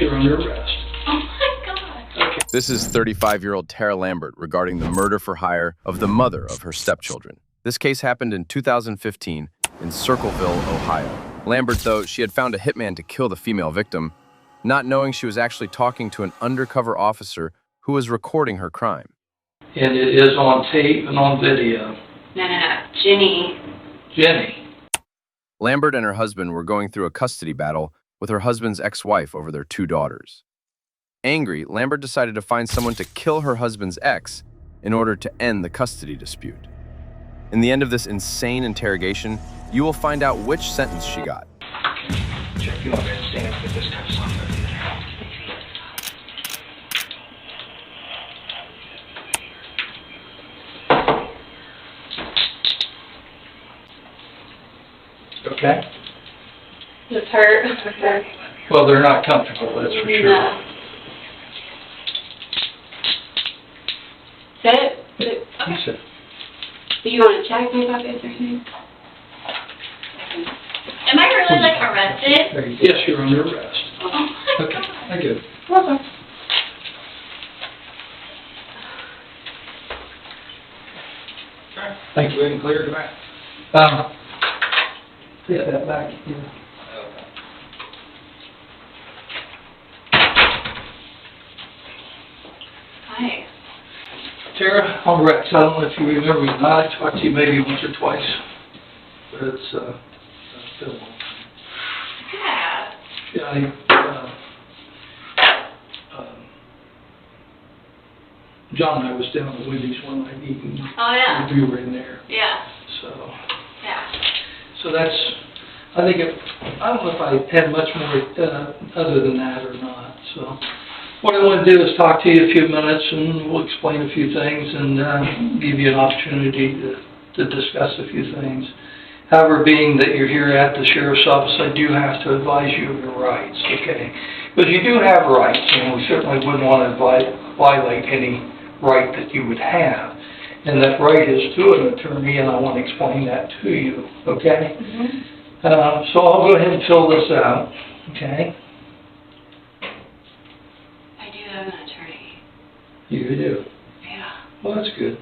you're under arrest. Oh my God. Okay. This is 35-year-old Terra Lambert regarding the murder for hire of the mother of her stepchildren. This case happened in 2015 in Circleville, Ohio. Lambert, though, she had found a hitman to kill the female victim, not knowing she was actually talking to an undercover officer who was recording her crime. And it is on tape and on video. No. Jenny. Lambert and her husband were going through a custody battle with her husband's ex-wife over their 2 daughters. Angry, Lambert decided to find someone to kill her husband's ex in order to end the custody dispute. In the end of this insane interrogation, you will find out which sentence she got. Check you over and stand up with this kind of stuff. Okay? It's hurt. Okay. Well, they're not comfortable, that's for sure. No. Sit. You said. Do you want to check me about this or something? Am I really, like, arrested? Yes, you're under arrest. Oh my Okay, God. I get it. Okay. Thank you, we can clear it back. Take that back. Yeah. Hi. Terra, I'm Rex. I don't know if you remember me. I talked to you maybe once or twice, but it's been a long time. Yeah. Yeah, John and I was down at Wendy's one night eating. Oh, yeah. We were in there, Yeah. so. Yeah. So that's, I think, I don't know if I had much more other than that or not, so. What I want to do is talk to you a few minutes and we'll explain a few things and give you an opportunity to discuss a few things. However, being that you're here at the Sheriff's Office, I do have to advise you of your rights, okay? Because you do have rights, and we certainly wouldn't want to violate any right that you would have. And that right is to an attorney, and I want to explain that to you, okay? Mm-hmm. So I'll go ahead and fill this out, okay? I do have an attorney. You do. Yeah. Well, that's good.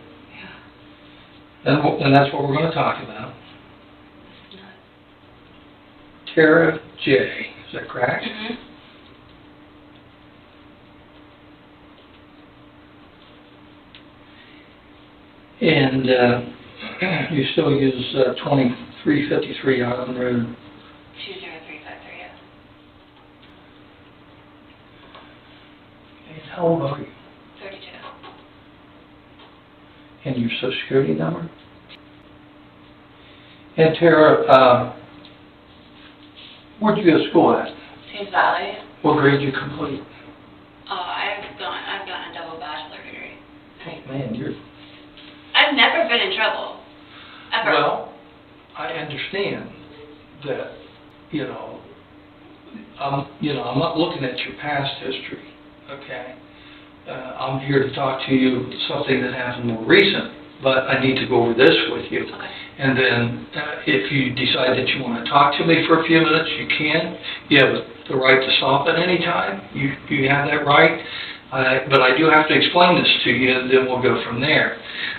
Yeah. And that's what we're going to talk about. Terra J. Is that correct? Mm-hmm. And you still use 2353 Island Road. 20353, yeah. And how old are you? 32. And your Social Security number? And Terra, where'd you go to school at? Tees Valley. What grade did you complete? I've gotten a double bachelor degree. Oh man, you're... I've never been in trouble. Ever. Well, I understand that, I'm not looking at your past history, okay? I'm here to talk to you something that happened more recent, but I need to go over this with you. Okay. And then if you decide that you want to talk to me for a few minutes, you can. You have the right to stop at any time. You have that right. But I do have to explain this to you, and then we'll go from there.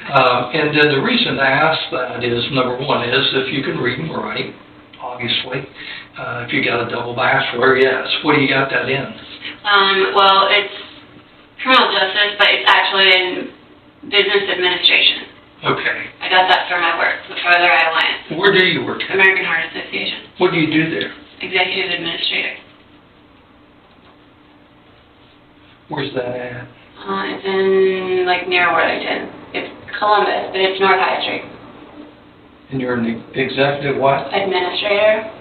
And then the reason I ask that is, number one is if you can read and write, obviously. If you got a double bachelor, yes. What do you got that in? Well, it's criminal justice, but it's actually in business administration. Okay. I got that for my work, the further I went. Where do you work at? American Heart Association. What do you do there? Executive administrator. Where's that at? It's in, near Worthington. It's Columbus, but it's North High Street. And you're an executive what? Administrator.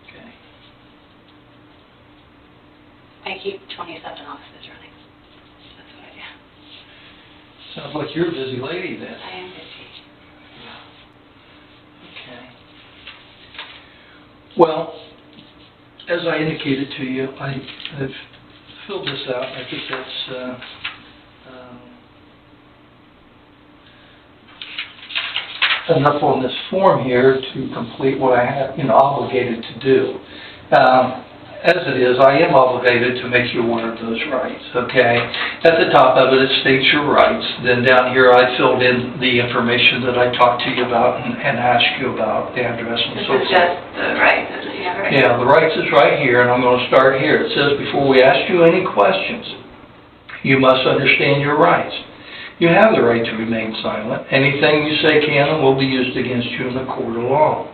Okay. I keep 27 offices running. That's what I do. Sounds like you're a busy lady then. I am busy. Okay. Well, as I indicated to you, I've filled this out. I think enough on this form here to complete what I have, obligated to do. As it is, I am obligated to make you aware of those rights, okay? At the top of it, it states your rights. Then down here, I filled in the information that I talked to you about and asked you about, the address and so This is forth. just the rights, isn't it? Yeah, right. Yeah, the rights is right here, and I'm going to start here. It says, before we ask you any questions, you must understand your rights. You have the right to remain silent. Anything you say can and will be used against you in the court of law.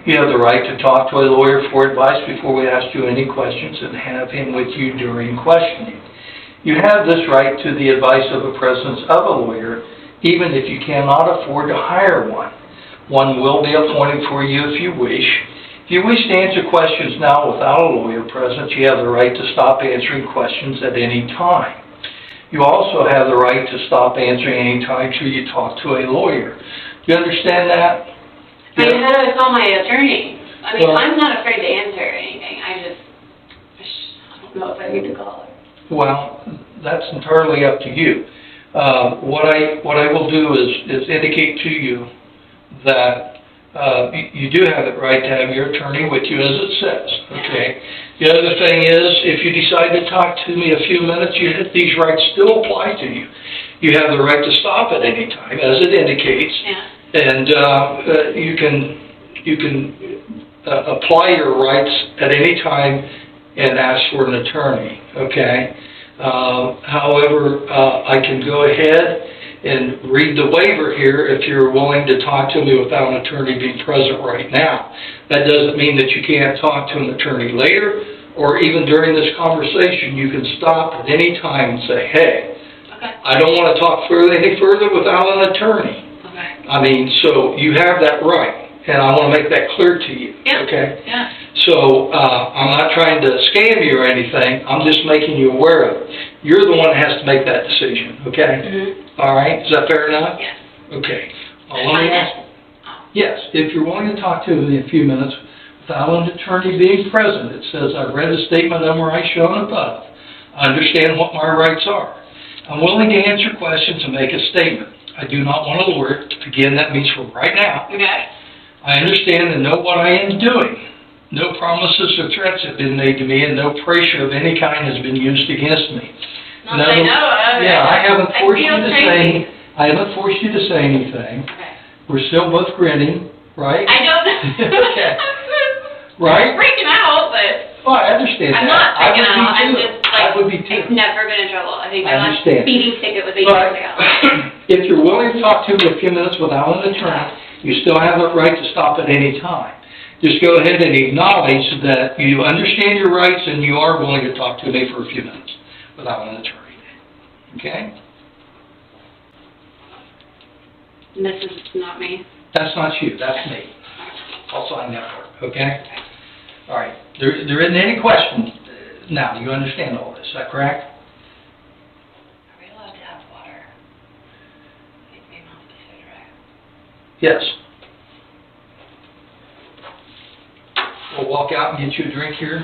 You have the right to talk to a lawyer for advice before we ask you any questions and have him with you during questioning. You have this right to the advice of the presence of a lawyer, even if you cannot afford to hire one. One will be appointed for you if you wish. If you wish to answer questions now without a lawyer present, you have the right to stop answering questions at any time. You also have the right to stop answering any time till you talk to a lawyer. Do you understand that? I mean, how do I call my attorney? I mean, Well, I'm not afraid to answer anything. I don't know if I need to call her. Well, that's entirely up to you. What I will do is indicate to you that you do have the right to have your attorney with you, as it says, okay? The other thing is, if you decide to talk to me a few minutes, these rights still apply to you. You have the right to stop at any time, as it indicates. Yeah. And you can apply your rights at any time and ask for an attorney, okay? However, I can go ahead and read the waiver here if you're willing to talk to me without an attorney being present right now. That doesn't mean that you can't talk to an attorney later, or even during this conversation, you can stop at any time and say, hey, Okay. I don't want to talk any further without an attorney. Okay. I mean, so you have that right, and I want to make that clear to you, Yeah. okay? Yeah. So, I'm not trying to scam you or anything, I'm just making you aware of it. You're the one that has to make that decision, okay? Mm-hmm. All right, is that fair enough? Yes. Okay. Well, That's let me fine. ask, yes, if you're willing to talk to me in a few minutes without an attorney being present, it says, I've read the statement of my rights shown above. I understand what my rights are. I'm willing to answer questions and make a statement. I do not want a lawyer. Again, that means for right now. Okay. I understand and know what I am doing. No promises or threats have been made to me, and no pressure of any kind has been used against me. Not that I know of. Yeah, I haven't forced you feel to crazy. I haven't forced you to say anything. Okay. We're still both grinning, right? I don't know. Okay. Right? I'm freaking out, but Oh, I understand that. I'm not freaking out. I'm I just like, would be too. I've never been in trouble. I think I my last understand. speeding ticket was 8 But years ago. if you're willing to talk to me a few minutes without an attorney, you still have the right to stop at any time. Just go ahead and acknowledge that you understand your rights and you are willing to talk to me for a few minutes without an attorney. Okay? This is not me. That's not you, that's me. I'll sign that part, okay? All right, there isn't any question now, you understand all this, is that correct? Are we allowed to have water? Maybe not specific, right? Yes. We'll walk out and get you a drink here.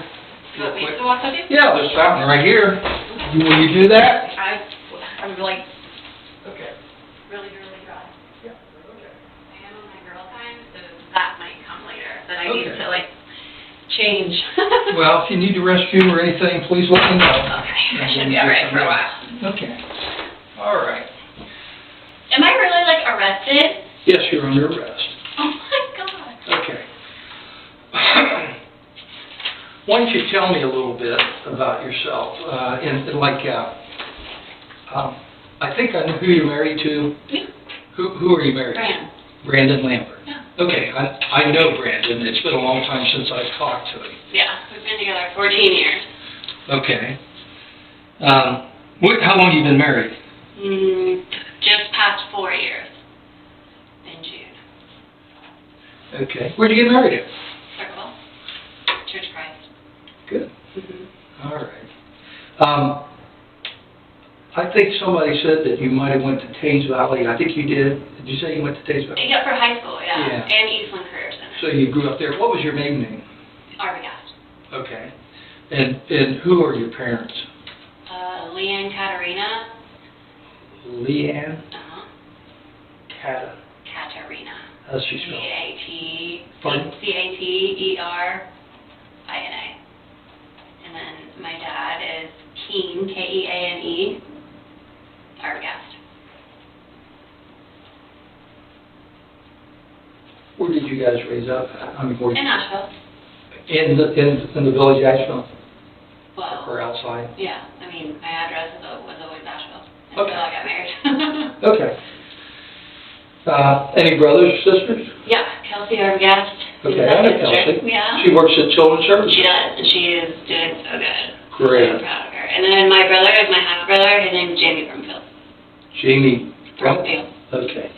You want me to walk with you? Yeah, there's a fountain right here. Will you do that? I'm like Okay. really, really dry. Yeah, okay. I am on my girl time, so that might come later. But I need Okay. to like change. Well, if you need to restroom or anything, please let me know. Okay, I should be alright for a while. Okay. All right. Am I really like arrested? Yes, you're under arrest. Oh my god. Okay. Why don't you tell me a little bit about yourself? I think I know who you're married to. Yeah. Who are you married to? Fran. Brandon Lambert. Yeah. Okay, I know Brandon. It's been a long time since I've talked to him. Yeah, we've been together 14 years. Okay. How long have you been married? Just past 4 years. In June. Okay. Where'd you get married at? Circle. Church of Christ. Good. Mm-hmm. All right. I think somebody said that you might have went to Thames Valley. I think you did. Did you say you went to Thames Valley? Yeah, for high school, yeah. Yeah. And Eastland Career Center. So you grew up there. What was your maiden name? Arbogast. Okay. And who are your parents? Leanne Katarina. Leanne Uh-huh. Cata. Katarina. How's she spelled? Pardon? Caterina. And then my dad is Keane, Keane, Arbogast. Where did you guys raise up? I mean, where, In Nashville. in the village, Asheville, Well, or outside? yeah, I mean, my address was always Nashville until Okay. I got married. Okay. Any brothers or sisters? Yeah, Kelsey Arbogast. Okay, I know Kelsey. Yeah. She works at Children's Services. She does, and she is doing so good. Great. I'm proud of her. And then my brother is my half-brother. His name's Jamie Brumfield. Jamie. Brumfield. Okay.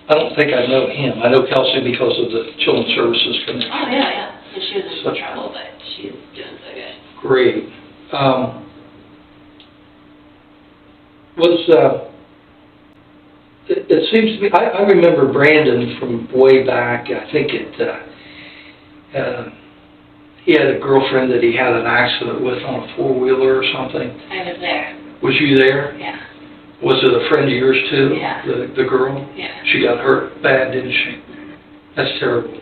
I don't think I know him. I know Kelsey because of the Children's Services connection. Oh, yeah. And she was in Such- trouble, but she's doing so good. Great. It seems to me, I remember Brandon from way back. I think he had a girlfriend that he had an accident with on a four-wheeler or something. I was there. Was you there? Yeah. Was it a friend of yours too? Yeah. The girl? Yeah. She got hurt bad, didn't she? That's terrible.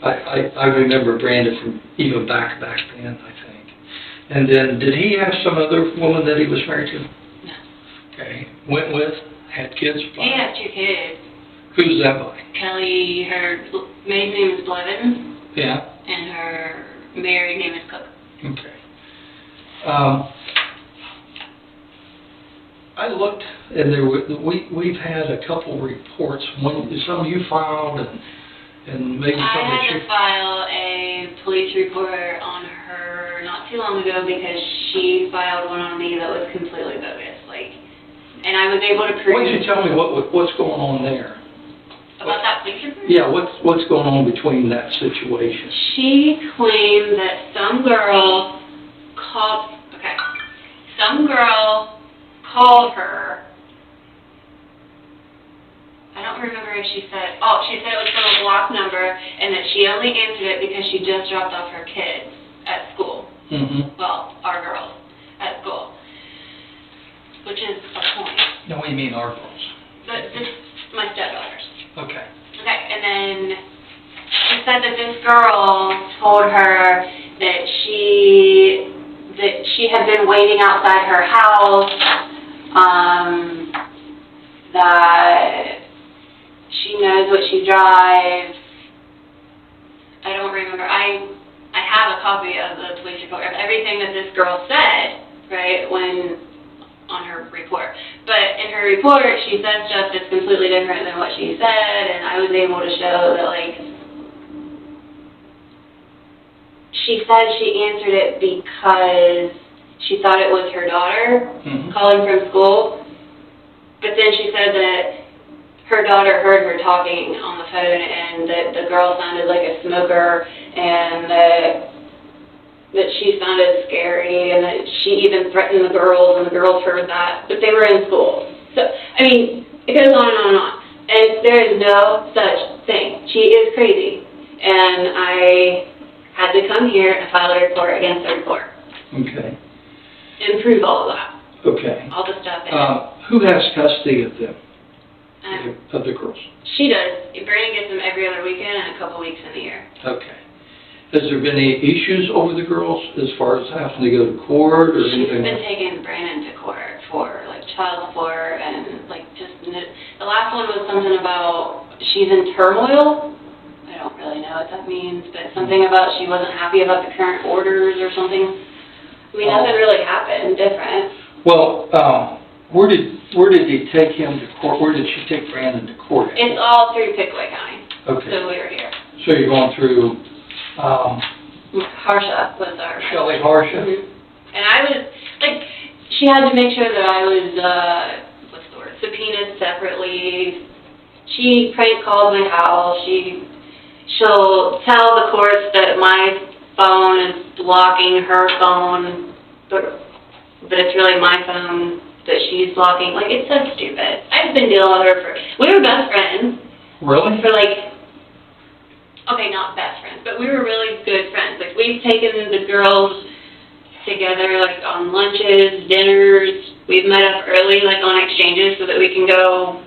I remember Brandon from even back then, I think. And then, did he have some other woman that he was married to? No. Okay. Went with? Had kids? He has 2 kids. Who's that by? Kelly, her maiden name is Blevins, Yeah. and her married name is Cook. Okay. I looked, and we've had a couple reports. Some you filed, and maybe some I that had you... to file a police report on her not too long ago because she filed one on me that was completely bogus. And I was able to prove... Why don't you tell me what's going on there? About that police report? Yeah, what's going on between that situation? She claimed that some girl called her. I don't remember if she said it was from a block number, and that she only answered it because she just dropped off her kids at school. Mm-hmm. Well, our girls at school. Which is a point. No, what do you mean, our girls? But my stepdaughters. Okay. Okay, and then she said that this girl told her that she had been waiting outside her house, that she knows what she drives. I don't remember. I have a copy of the police report of everything that this girl said, right, on her report. But in her report, she said stuff that's completely different than what she said, and I was able to show that, she said she answered it because she thought it was her daughter calling from school, but then she said that her daughter heard her talking on the phone, and that the girl sounded like a smoker, and that she sounded scary, and that she even threatened the girls, and the girls heard that, but they were in school. So, I mean, it goes on and on and on. And there is no such thing. She is crazy. And I had to come here and file a report against the report. Okay. And prove all of that. Okay. All the stuff. Who has custody of them, of the girls? She does. Brandon gets them every other weekend and a couple weeks in the year. Okay. Has there been any issues over the girls as far as having to go to court or She's anything? been taking Brandon to court for child support and the last one was something about she's in turmoil. I don't really know what that means, but something about she wasn't happy about the current orders or something. I mean, nothing really happened different. Well, where did he take him to court? Where did she take Brandon to court? It's all through Pickaway County. Okay. So we were here. So you're going through Harsha was our... Shelley Harsha? And I was, she had to make sure that I was, subpoenaed separately. She prank called my house. She'll tell the courts that my phone is blocking her phone, but it's really my phone that she's blocking. It's so stupid. I've been dealing with her we were best friends. Really? For okay, not best friends, but we were really good friends. We've taken the girls together, on lunches, dinners. We've met up early, on exchanges so that we can go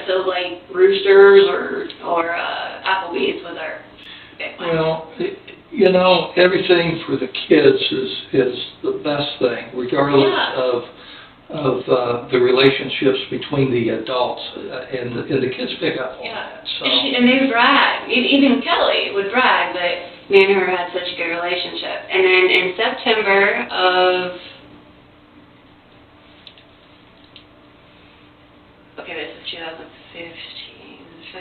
so like Roosters or Applebee's was our big one. Well, everything for the kids is the best thing, regardless of the relationships between the adults, and the kids pick up on that. So. And they brag. Even Kelly would brag that me and her had such a good relationship. And then in September of, this is 2015. So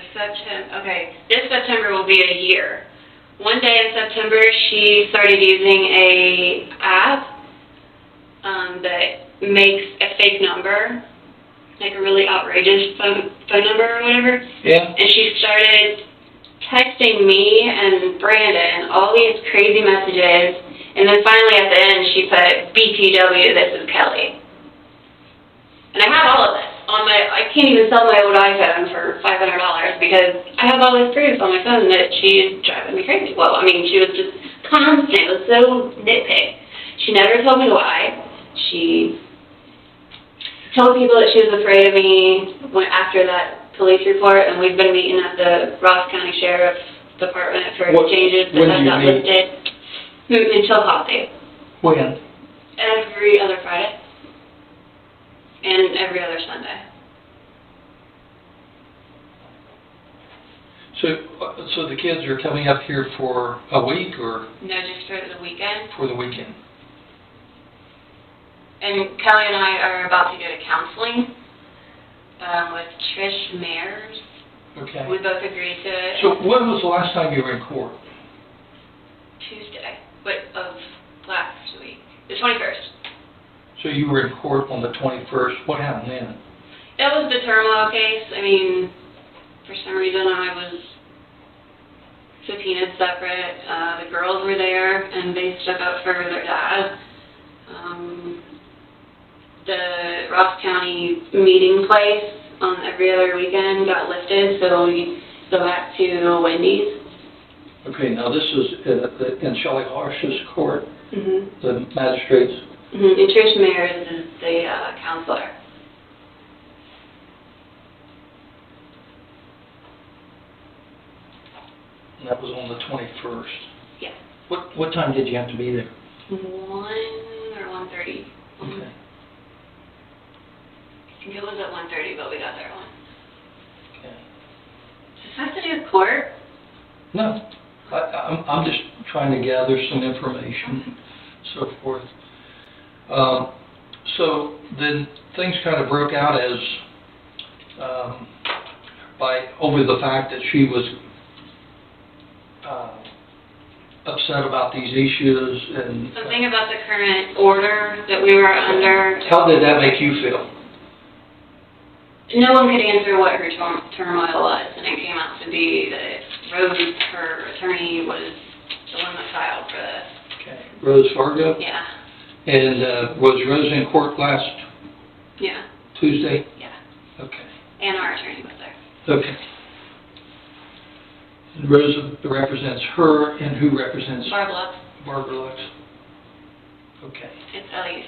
this September will be a year. One day in September, she started using a app that makes a fake number, like a really outrageous phone number or whatever. Yeah. And she started texting me and Brandon all these crazy messages, and then finally at the end she put, BTW, this is Kelly. And I have all of this on I can't even sell my old iPhone for $500 because I have all this proof on my phone that she's driving me crazy. Well, she was just constant. It was so nitpick. She never told me why. She told people that she was afraid of me after that police report, and we've been meeting at the Ross County Sheriff's Department for changes that have not listed until coffee. When? Every other Friday. And every other Sunday. So the kids are coming up here for a week, or? No, just for the weekend. For the weekend. And Kelly and I are about to go to counseling with Trish Mayers. Okay. We both agreed to it. So when was the last time you were in court? Tuesday, of last week, the 21st. So you were in court on the 21st. What happened then? That was the turmoil case. For some reason I was subpoenaed separate. The girls were there and they stuck up for their dad. The Ross County meeting place on every other weekend got lifted, so we go back to Wendy's. Okay, now this is in Shelley Harsh's court, Mm-hmm. the magistrates. Mm-hmm. And Trish Mayers is the counselor. And that was on the 21st. Yes. What time did you have to be there? 1 or 1:30. Okay. I think it was at 1:30, but we got there at 1. Okay. Does this have to do with court? No, I'm just trying to gather some information, so forth. So then things kind of broke out as over the fact that she was upset about these issues and Something about the current order that we were under. How did that make you feel? No one could answer what her turmoil was, and it came out to be that Rose, her attorney, was the one that filed for this. Okay, Rose Fargo? Yeah. And was Rose in court last Yeah. Tuesday? Yeah. Okay. And our attorney was there. Okay. And Rose represents her, and who represents? Barb Lux. Barbara Lux. Okay. It's Lucks.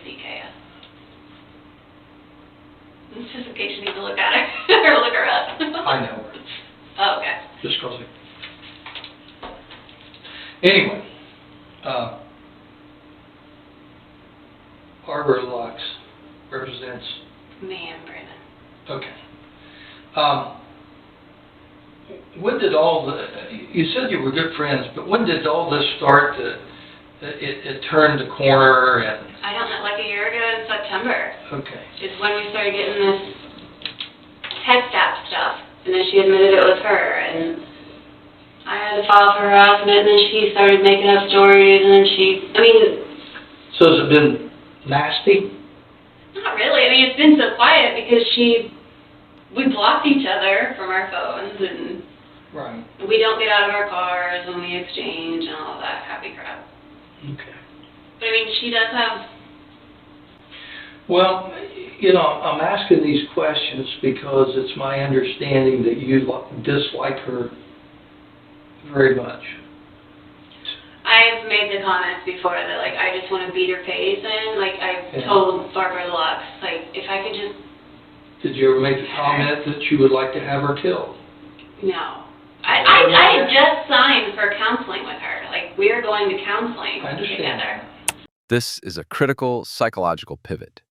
Just in case you need to look at her or look her up. I know her. Oh, okay. Just because Anyway, Barbara Lux represents... Me and Brandon. Okay. When did you said you were good friends, but when did all this start it turned the corner and... I don't know, like a year ago in September. Okay. Is when we started getting this text app stuff, and then she admitted it was her, and I had to file for harassment, and then she started making up stories, and then So has it been nasty? Not really. It's been so quiet because we blocked each other from our phones, and Right. we don't get out of our cars when we exchange and all that happy crap. Okay. But she does have... Well, I'm asking these questions because it's my understanding that you dislike her very much. I've made the comments before that, I just want to beat her face in. I've told Barbara Lux, if I could just Did you ever make the comment that you would like to have her killed? No. I had just signed for counseling with her. Like, we were going to counseling I understand. together. This is a critical psychological pivot.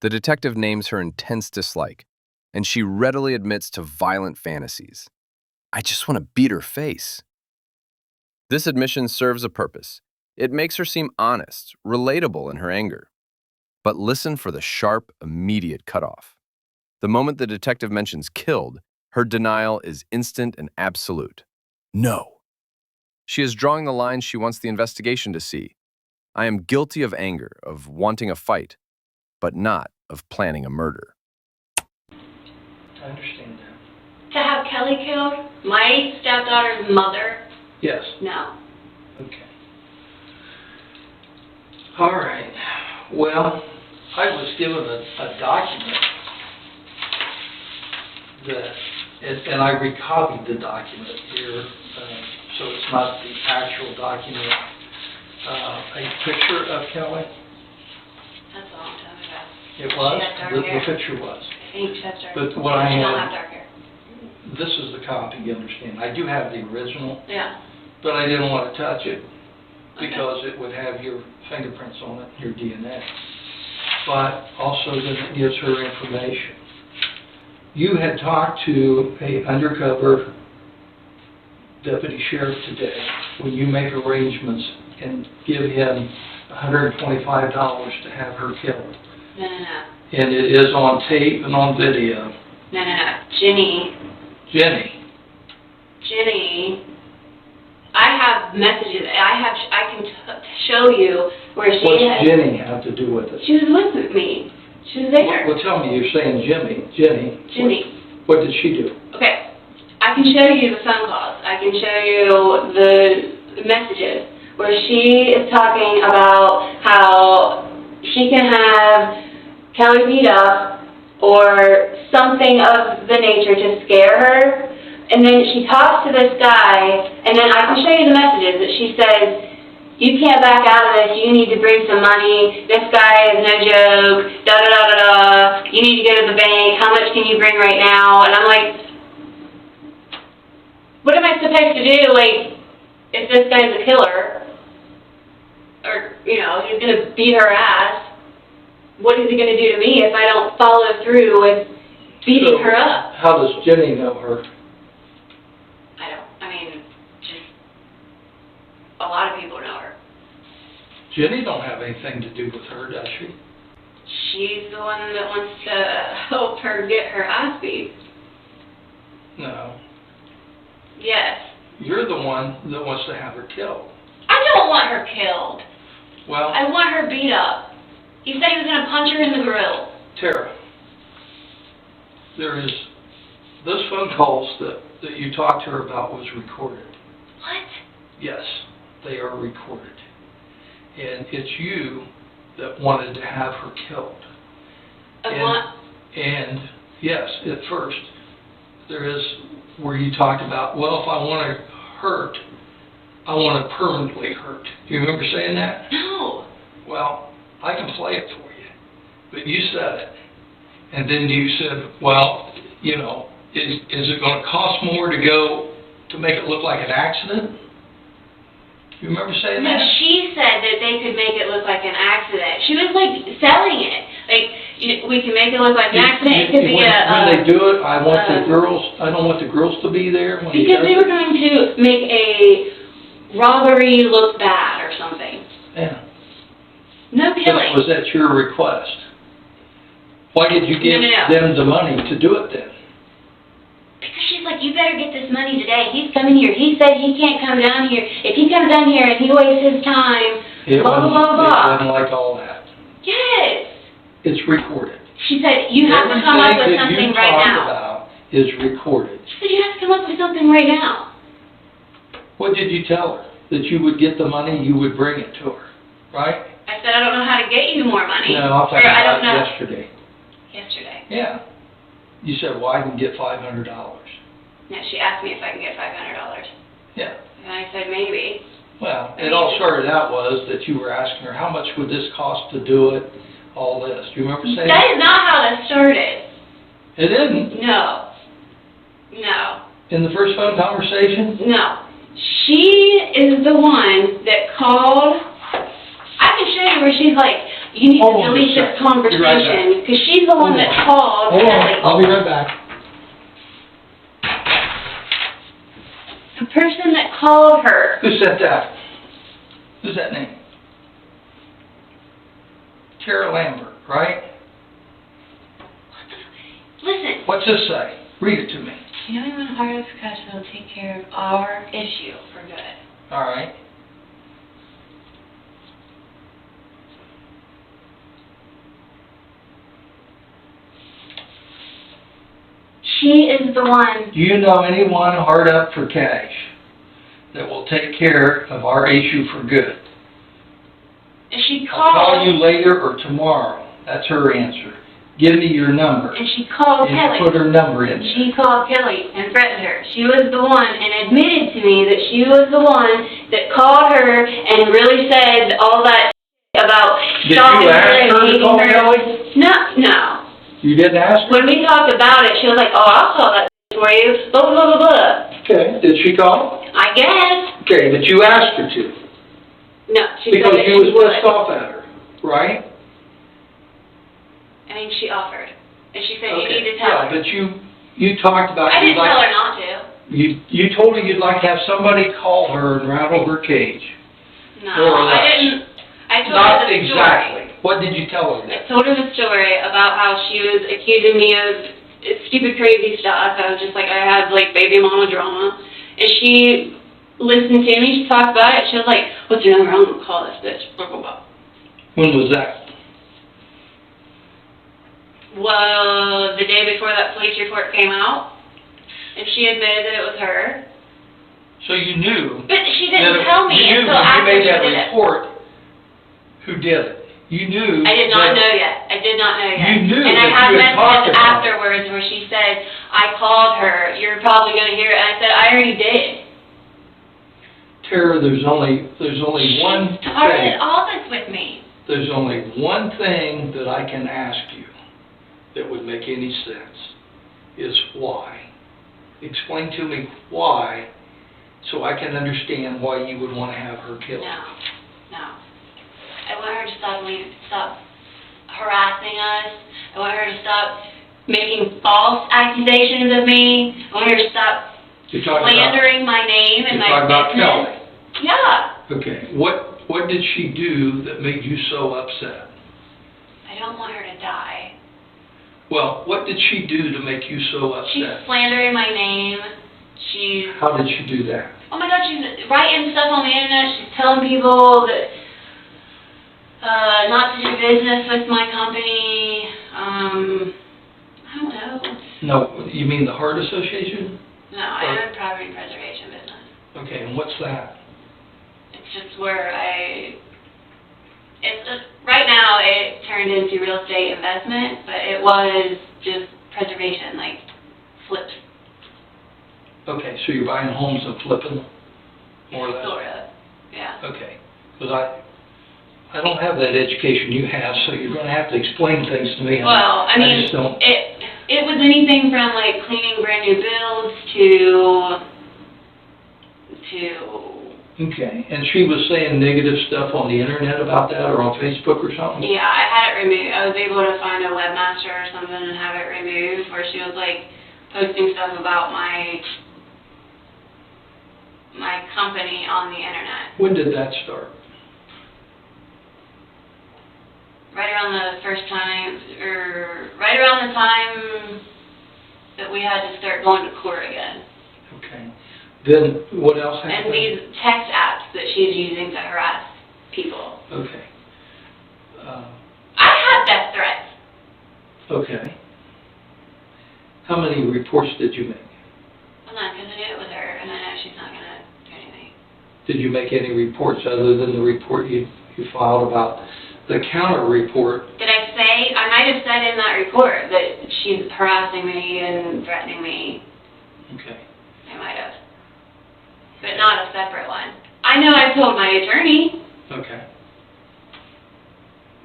The detective names her intense dislike, and she readily admits to violent fantasies. I just want to beat her face. This admission serves a purpose. It makes her seem honest, relatable in her anger. But listen for the sharp, immediate cutoff. The moment the detective mentions killed, her denial is instant and absolute. No. She is drawing the line she wants the investigation to see. I am guilty of anger, of wanting a fight, but not of planning a murder. I understand that. To have Kelly killed, my stepdaughter's mother, Yes. no. Okay. All right. Well, I was given a document that, and I recopied the document here, so it's not the actual document. A picture of Kelly. That's a long time ago. It was? She had dark The hair. picture was. I think she has dark hair. But what I She don't had- have dark hair. This is the copy, you understand. I do have the original, Yeah. but I didn't want to touch it Okay. because it would have your fingerprints on it, your DNA. But also that it gives her information. You had talked to a undercover deputy sheriff today when you make arrangements and give him $125 to have her killed. No. And it is on tape and on video. No. Jenny, I have messages, I can show you where she What's has. Jenny have to do with it? She was with me. She was there. Well, tell me, you're saying Jenny. Jenny. What did she do? Okay. I can show you the phone calls. I can show you the messages where she is talking about how she can have Kelly beat up or something of the nature to scare her. And then she talks to this guy, and then I can show you the messages that she says, you can't back out of this, you need to bring some money, this guy is no joke, da-da-da-da-da, you need to go to the bank, how much can you bring right now? And I'm like, what am I supposed to do, like, if this guy's a killer, or, you know, he's going to beat her ass, what is he going to do to me if I don't follow through with beating her up? How does Jenny know her? Just a lot of people know her. Jenny don't have anything to do with her, does she? She's the one that wants to help her get her ass beat. No. Yes. You're the one that wants to have her killed. I don't want her killed. Well, I want her beat up. He said he was going to punch her in the grill. Terra, there is, those phone calls that you talked to her about was recorded. What? Yes, they are recorded. And it's you that wanted to have her killed. And yes, at first, there is where you talked about, well, if I want to hurt, I want to permanently hurt. Do you remember saying that? No. Well, I can play it for you. But you said it. And then you said, well, you know, is it going to cost more to go to make it look like an accident? You remember saying No, that? she said that they could make it look like an accident. She was like selling it. Like, we can make it look like an accident. It could be when they do it, I don't want the girls to be there. When because they were going to make a robbery look bad or something. Yeah. No killing. Was that your request? Why did you give them the money to do it then? Because she's like, you better get this money today. He's coming here. He said he can't come down here. If he comes down here and he wastes his time, blah, blah, blah, blah. It wasn't like all that. Yes. It's recorded. She said, you have to come up with something right now. Everything that you talked about is recorded. She said, you have to come up with something right now. What did you tell her? That you would get the money, you would bring it to her, right? I said, I don't know how to get you more money. No, I'm talking about yesterday. Yesterday. Yeah. You said, well, I can get $500. No, she asked me if I can get $500. Yeah. And I said, maybe. Well, it all started out was that you were asking her, how much would this cost to do it, all this. Do you remember saying That is not how that started. It didn't? No. No. In the first phone conversation? No. She is the one that called. I can show you where she's like, you need to Hold on delete just a this second. Be right back. conversation, because she's the one Hold that on. called Hold Kelly. on, I'll be right back. The person that called her. Who said that? Who's that name? Terra Lambert, right? Listen. What's this say? Read it to me. You know, when hard discussion will take care of our issue for good. All right. She is the one. Do you know anyone hard up for cash that will take care of our issue for good? And she I'll call called. you later or tomorrow. That's her answer. Give me your number. And she called And Kelly. put her number in there. She called Kelly and threatened her. She was the one and admitted to me that she was the one that called her and really said all that about Did stalking you her ask and her to hating call her. Kelly? No. You didn't ask her? When we talked about it, she was like, oh, I'll call that for you, blah, blah, blah, blah. Okay. Did she call? I guess. Okay, but you asked her to. No, she Because said that you she was pissed would. off at her, right? I mean, she offered. And she said, you Okay. need to tell her. Yeah, but you talked about... I you'd didn't tell like- her not to. You told her you'd like to have somebody call her and rattle her cage. No, More or I less. didn't. I told Not her the story. exactly. What did you tell her I then? told her the story about how she was accusing me of stupid, crazy stuff. I was just like, I had like baby mama drama. And she listened to me, she talked about it. She was like, what's your number? I'm going to call this bitch. Blah, blah, blah. When was that? Well, the day before that police report came out. And she admitted that it was her. So you knew... But she that didn't tell me you knew until when you after made she that did it. report who did it. You knew... I did not that- know yet. I did not know yet. You knew and I that have you had talked messages about it. afterwards where she said, I called her, you're probably going to hear it. And I said, I already did. Tara, there's only one She started thing. all this with me. There's only one thing that I can ask you that would make any sense, is why. Explain to me why, so I can understand why you would want to have her killed. No. I want her to stop harassing us. I want her to stop making false accusations of me. I want her to stop You're talking slandering my name and you're my talking about business. Kelly. Yeah. Okay, what did she do that made you so upset? I don't want her to die. Well, what did she do to make you so She's upset? slandering my name. She's, How did she do that? oh my God, she's writing stuff on the internet. She's telling people that not to do business with my company. I don't know. No, you mean the Heart Association? No, I am in property preservation business. Okay, and what's that? It's just where right now it turned into real estate investment, but it was just preservation, like flips. Okay, so you're buying homes and flipping them, more or less? Sort of, yeah. Okay, because I don't have that education you have, so you're going to have to explain things to me. and Well, I mean, just don't. it was anything from like cleaning brand new builds to Okay, and she was saying negative stuff on the internet about that, or on Facebook or something? yeah, I had it removed. I was able to find a webmaster or something and have it removed, where she was like posting stuff about my company on the internet. When did that start? Right around the first time, or right around the time that we had to start going to court again. Okay. Then what else happened? And these text apps that she's using to harass people. Okay. I have death threats. Okay. How many reports did you make? Well, none, because I knew it was her, and I know she's not going to do anything. Did you make any reports other than the report you filed about the counter report? Did I say, I might have said in that report that she's harassing me and threatening me. Okay. I might have. But not a separate one. I know I told my attorney. Okay.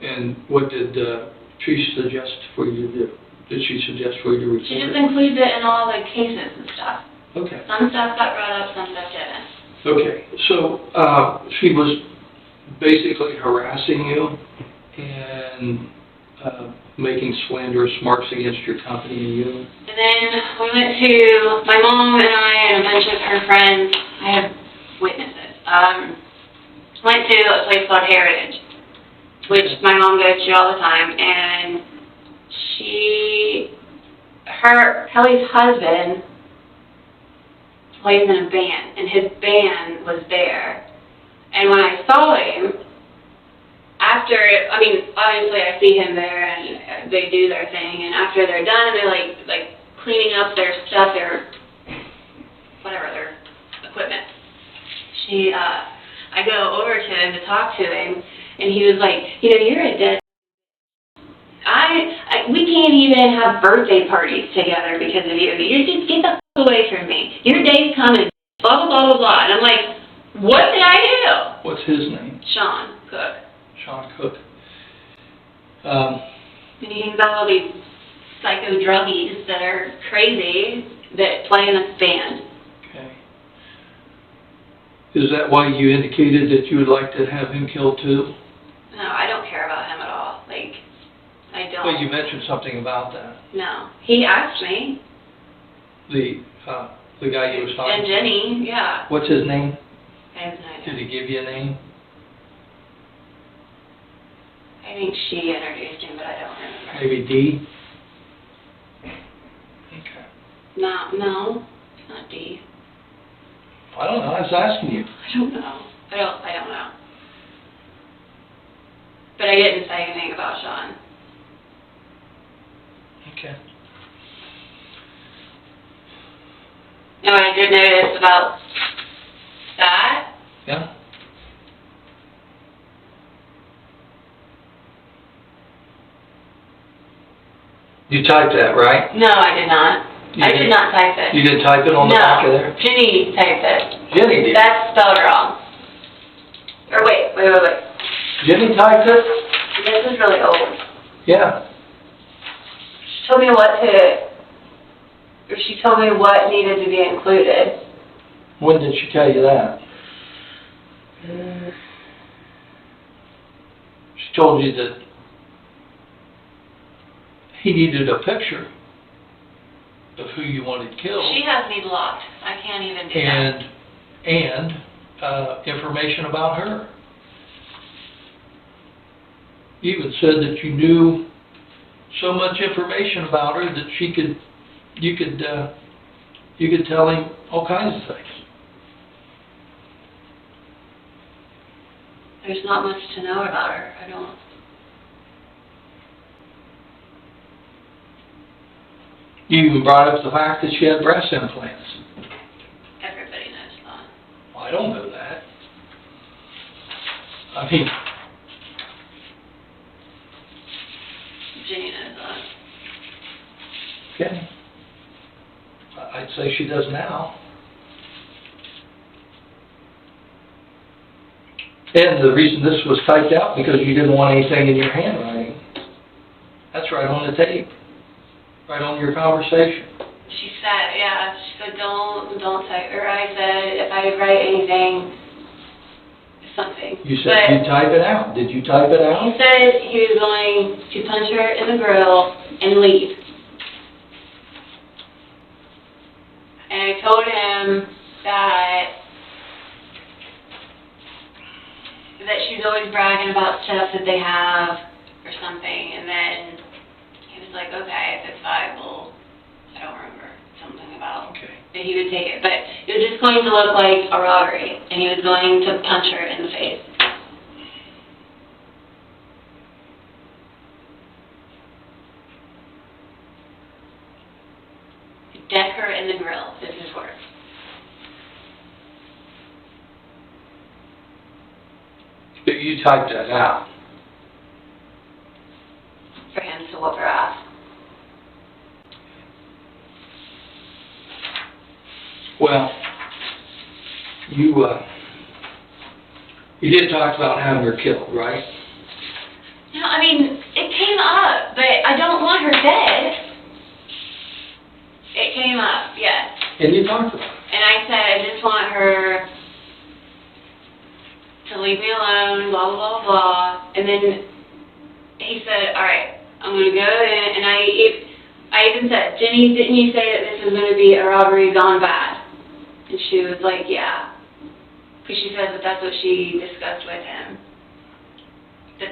And what did Trish suggest for you to do? did she suggest for you to report She just it? includes it in all the cases and stuff. Okay. Some stuff got brought up, some stuff didn't. Okay, so, she was basically harassing you and, making slanderous remarks against your company and you? And then we went to, my mom and I and a bunch of her friends, I have witnesses, went to a place called Heritage, which my mom goes to all the time, and Kelly's husband plays in a band, and his band was there. And when I saw him, obviously I see him there, and they do their thing, and after they're done, they're like cleaning up their stuff, their equipment. I go over to him to talk to him, and he was like, you're a dead. We can't even have birthday parties together because of you. You just get the f*** away from me. Your day's coming. Blah, blah, blah, blah, blah. And I'm like, what did I do? What's his name? Sean Cook. Sean Cook. And he hangs out with all these psycho druggies that are crazy that play in this band. Okay. Is that why you indicated that you would like to have him killed too? No, I don't care about him at all. I don't. Well, you mentioned something about that. No. He asked me. The guy you was talking And to? Jenny, yeah. What's his name? I have no idea. Did he give you a name? I think she introduced him, but I don't remember. Maybe D? Okay. No, it's not D. I don't know, I was asking you. I don't know. I don't know. But I didn't say anything about Sean. Okay. No, I did notice about that. Yeah? You typed that, right? No, I did not. I did not type it. You didn't type it on the back of there? No, Jenny typed it. Jenny did. That's spelled wrong. Or wait. Jenny typed it? This is really old. Yeah. She told me what needed to be included. When did she tell you that? She told you that he needed a picture of who you wanted killed. She has me blocked. I can't even do that. And information about her. You even said that you knew so much information about her that you could tell him all kinds of things. There's not much to know about her. I don't. You even brought up the fact that she had breast implants. Everybody knows that. Well, I don't know that. I mean, Jenny knows that. okay. I'd say she does now. And the reason this was typed out, because you didn't want anything in your handwriting. That's right on the tape. Right on your conversation. She said don't type, or I said, if I write anything, something. You said you type it out. Did you type it out? He said he was going to punch her in the grill and leave. And I told him that she's always bragging about stuff that they have or something, and then he was like, okay, if it's viable, I don't remember, something about that he would take it. But it was just going to look like a robbery, and he was going to punch her in the face. Deck her in the grill, is his words. But you typed that out. For him to whoop her ass. Well, you did talk about having her killed, right? No, I mean, it came up, but I don't want her dead. came up, yes. And you talked about it. And I said, I just want her to leave me alone, blah, blah, blah, blah. And then he said, all right, I'm going to go in. And I even said, Jenny, didn't you say that this is going to be a robbery gone bad? And she was like, yeah. Because she said that that's what she discussed with him.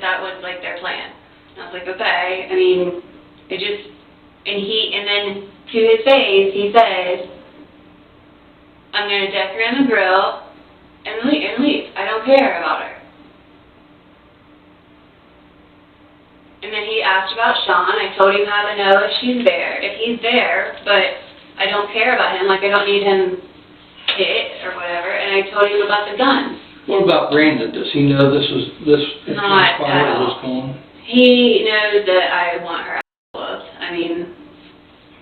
That was like their plan. And I was like, okay. I mean, and then to his face, he said, I'm going to deck her in the grill and leave. I don't care about her. And then he asked about Sean. I told him how to know if he's there, but I don't care about him. Like, I don't need him hit or whatever. And I told him about the gun. What about Brandon? Does he know this Not at all. was going? He knows that I want her out. I mean,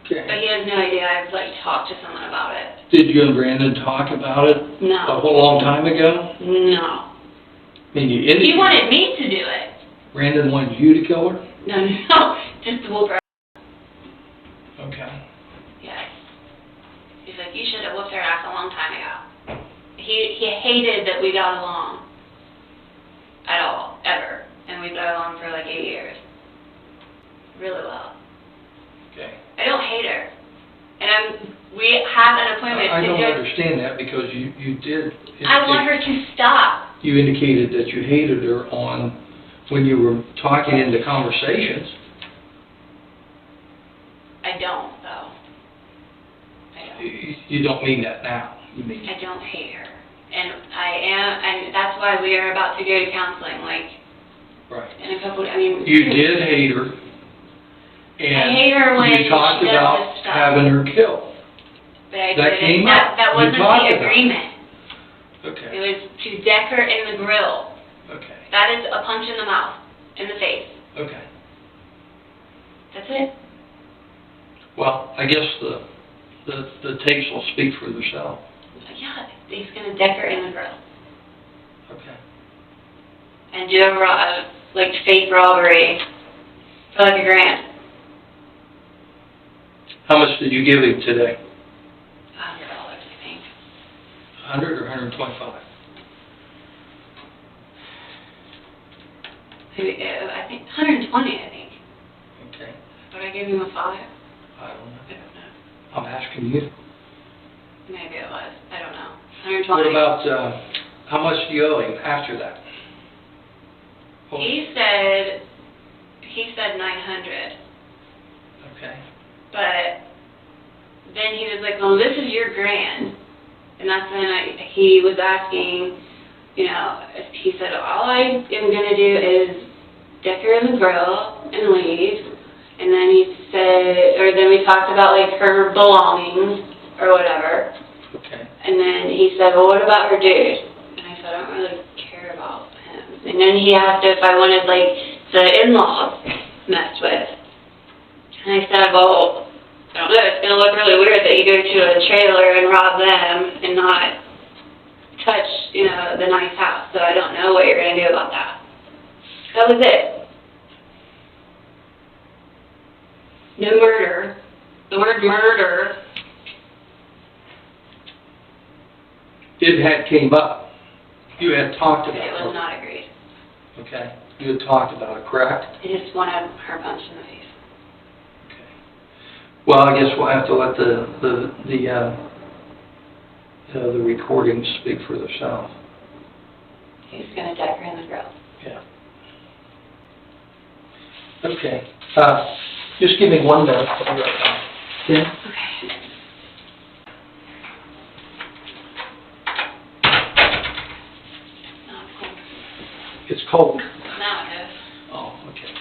Okay. but he has no idea I've, like, talked to someone about it. Did you and Brandon talk about it a No. whole long time ago? No. I mean, you indicated... He wanted me to do it. Brandon wanted you to kill her? No, just to whoop her. Okay. Yes. He's like, you should have whooped her ass a long time ago. He hated that we got along. At all. Ever. And we got along for like 8 years. Really well. Okay. I don't hate her. And we have an appointment I to don't go. understand that because you did... I want her to stop. You indicated that you hated her when you were talking in the conversations. I don't, though. I don't. You don't mean that now. You mean... I don't hate her. And that's why we are about to go to counseling, like, Right. in a couple, I mean... You did hate her. And I hate her when you talked she does about this stuff. having her killed. But I That didn't. came up. That You wasn't talked the about it. agreement. It Okay. was to deck her in the grill. Okay. That is a punch in the mouth, in the face. Okay. That's it. Well, I guess the tapes will speak for themselves. Yeah, he's gonna deck her in the grill. Okay. And do a like fake robbery for like $1,000. How much did you give him today? $100, I think. 100 or 125? Maybe, I think 120, I think. Okay. But I gave him a 5. I don't know. I don't know. I'm asking you. Maybe it was. I don't know. 120. What about, how much do you owe him after that? He said 900. Okay. But then he was like, well, this is your $1,000. And that's when he was asking, you know, he said, all I am going to do is deck her in the grill and leave. And then he said, or then we talked about like her belongings or whatever. Okay. And then he said, well, what about her dude? And I said, I don't really care about him. And then he asked if I wanted like the in-laws messed with. And I said, well, I don't know, it's going to look really weird that you go to a trailer and rob them and not touch, you know, the nice house. So I don't know what you're going to do about that. That was it. No murder. The word murder. It had came up. You had talked about It it. was not agreed. Okay. You had talked about it, correct? I just wanted her punched in the face. Okay. Well, I guess we'll have to let the recordings speak for themselves. He's going to deck her in the grill. Yeah. Okay. Just give me 1 minute. I'll be right back. Okay? Okay. Not cool. It's cold. Now it is. Oh, okay.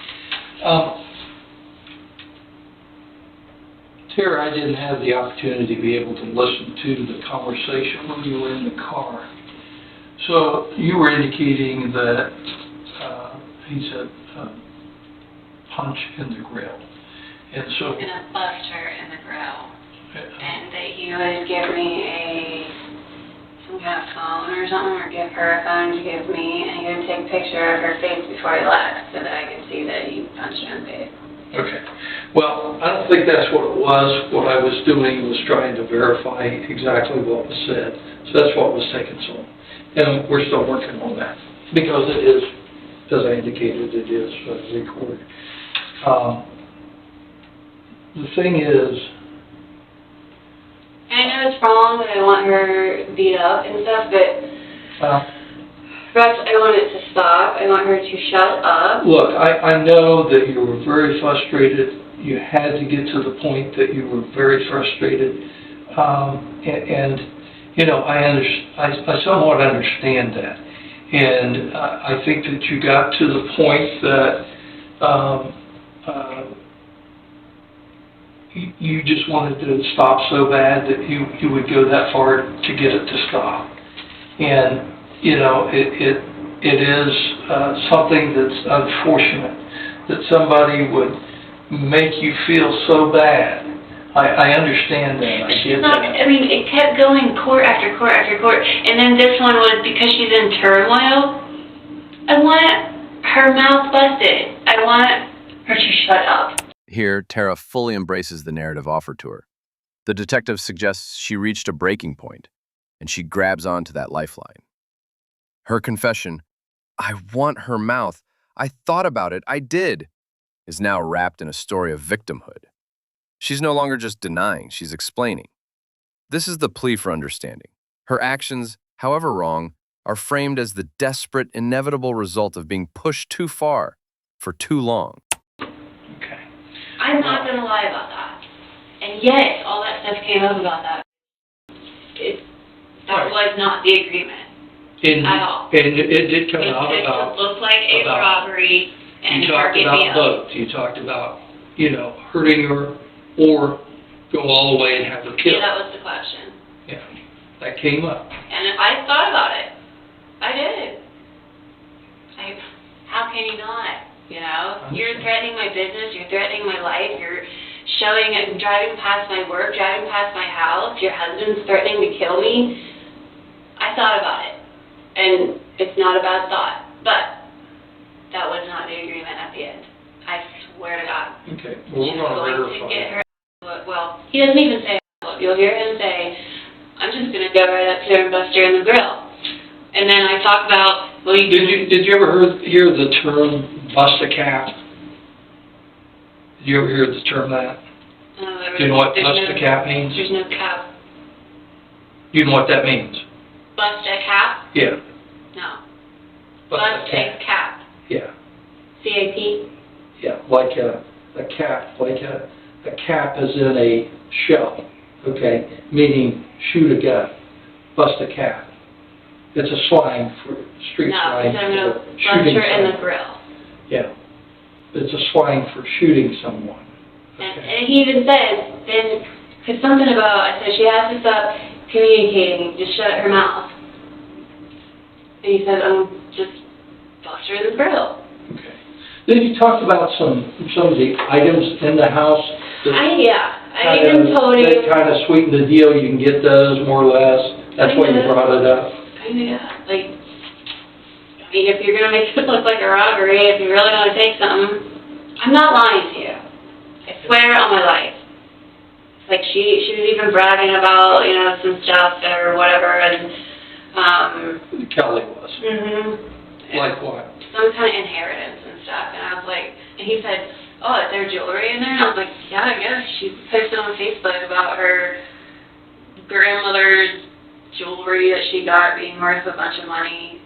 Terra, I didn't have the opportunity to be able to listen to the conversation when you were in the car. So you were indicating that he said punch in the grill. And so... I'm going to bust her in the grill. And that he would give me some kind of phone or something, or give her a phone to give me, and he would take a picture of her face before he left so that I could see that he punched her in the face. Okay. Well, I don't think that's what it was. What I was doing was trying to verify exactly what was said. So that's what was taking so long. And we're still working on that because it is, as I indicated, it is recorded. The thing is, I know it's wrong that I want her beat up and stuff, but Rex, I want it to stop. I want her to shut up. look, I know that you were very frustrated. You had to get to the point that you were very frustrated. And you know, I somewhat understand that. And I think that you got to the point that you just wanted to stop so bad that you would go that far to get it to stop. And, you know, it is something that's unfortunate that somebody would make you feel so bad. I understand that. I get that. I mean, it kept going court after court after court. And then this one was because she's in turmoil. I want her mouth busted. I want her to shut up. Here, Terra fully embraces the narrative offered to her. The detective suggests she reached a breaking point, and she grabs onto that lifeline. Her confession, "I want her mouth, I thought about it, I did," is now wrapped in a story of victimhood. She's no longer just denying, she's explaining. This is the plea for understanding. Her actions, however wrong, are framed as the desperate, inevitable result of being pushed too far for too long. Okay. I'm not going to lie about that. And yes, all that stuff came up about that. That was not the agreement at all. And it did come out It about... just looked like a robbery and You her talked giving about up. both. You talked about, you know, hurting her or go all the way and have her Yeah, killed. that was the question. Yeah, that came up. And I thought about it. I did. How can you not? You know, you're threatening my business, you're threatening my life, you're showing and driving past my work, driving past my house, your husband's threatening to kill me. I thought about it. And it's not a bad thought. But that was not the agreement at the end. I swear to God. Okay, well, we're She going was to going to verify. get her. Well, he doesn't even say it. You'll hear him say, "I'm just going to go right up to her and bust her in the grill." And then I talk about, well, you Did you ever hear the term bust a cap? Did you ever hear the term that? Do you know what bust a cap means? There's no cap. Do you know what that means? Bust a cap? Yeah. No. Bust Bust a cap. Yeah. C-A-P? Yeah, like a cap, like a cap is in a shell, okay? Meaning shoot a gun, bust a cap. It's a slang for, street No, slang so I'm going to for bust shooting her in the someone. grill. Yeah. It's a slang for shooting someone. And, Okay. and he even says, then, because something about, I said, she has to stop communicating, just shut her mouth. And he said, just bust her in the grill. Okay. Then you talked about some of the items in the house. that I even told him. That kind of sweeten the deal, you can get those more or less. That's why you brought it up. Like, I mean, if you're going to make it look like a robbery, if you really want to take something, I'm not lying to you. I swear on my life. Like, she was even bragging about, you know, some stuff or whatever, and, Kelly was. Like what? some kind of inheritance and stuff, and I was like, and he said, oh, is there jewelry in there? And I was like, yeah, I guess. She posted on Facebook about her grandmother's jewelry that she got being worth a bunch of money.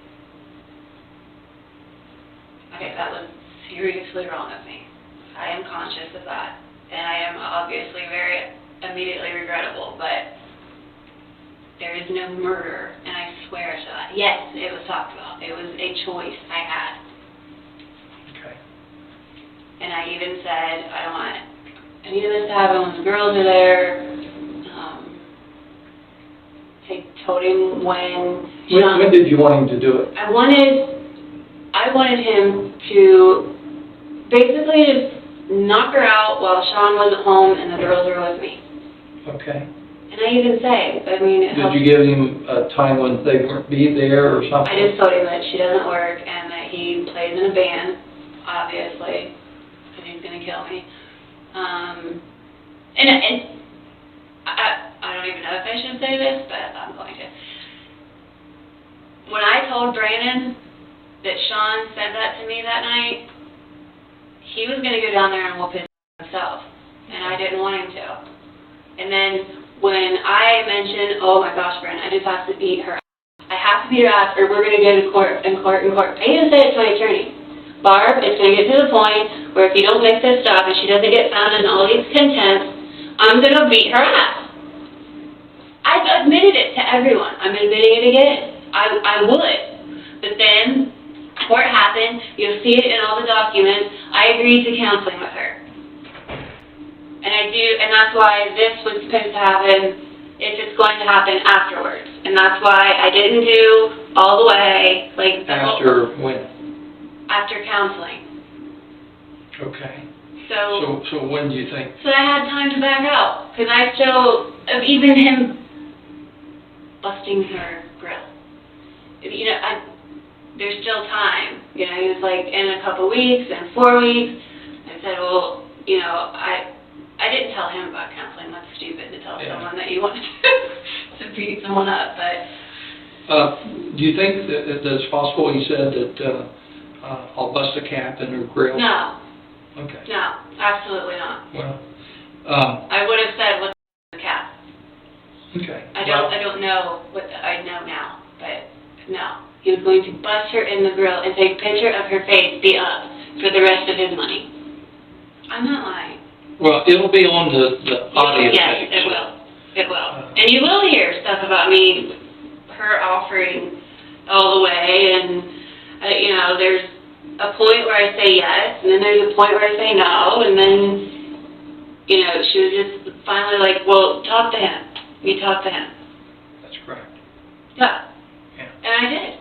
Okay, that was seriously wrong of me. I am conscious of that, and I am obviously very immediately regrettable, but there is no murder, and I swear to that. Yes, it was talked about. It was a choice I had. Okay. And I even said, I don't want any of this to happen when the girls are there. I told him When did you want him to do it? I wanted him to basically just knock her out while Sean wasn't home and the girls were with me. Okay. And I even say, I mean, it helps. Did you give him a time when they weren't be there or something? I just told him that she doesn't work and that he plays in a band, obviously, because he's going to kill me. And I don't even know if I should say this, but I'm going to. When I told Brandon that Sean said that to me that night, he was going to go down there and whoop his himself, and I didn't want him to. And then when I mentioned, oh my gosh, Brandon, I just have to beat her. I have to beat her ass, or we're going to go to court. I even said it to my attorney. Barb, it's going to get to the point where if you don't make this stop and she doesn't get found in all these contempts, I'm going to beat her ass. I've admitted it to everyone. I'm admitting it again. I would. But then, court happened. You'll see it in all the documents. I agreed to counseling with her. And that's why this was supposed to happen if it's going to happen afterwards. And that's why I didn't do all the way, like... After when? After counseling. Okay. So when do you think? So I had time to back out. Because I still, even him busting her grill. You know, there's still time. You know, he was like, in a couple weeks, and 4 weeks. I said, well, you know, I didn't tell him about counseling. That's stupid to tell someone that you want to beat someone up, but... do you think that it's possible he said that I'll bust a cap in her grill? No. Okay. No, absolutely not. Well, I would have said, what's the cap? okay. I don't know what I know now, but no. He was going to bust her in the grill and take a picture of her face beat up for the rest of his money. I'm not lying. Well, it'll be on the audio Yes, tape. it will. It will. And you will hear stuff about me, her offering all the way, and, you know, there's a point where I say yes, and then there's a point where I say no, and then, you know, she was just finally like, well, talk to him. You talk to him. That's correct. Yeah. Yeah. And I did.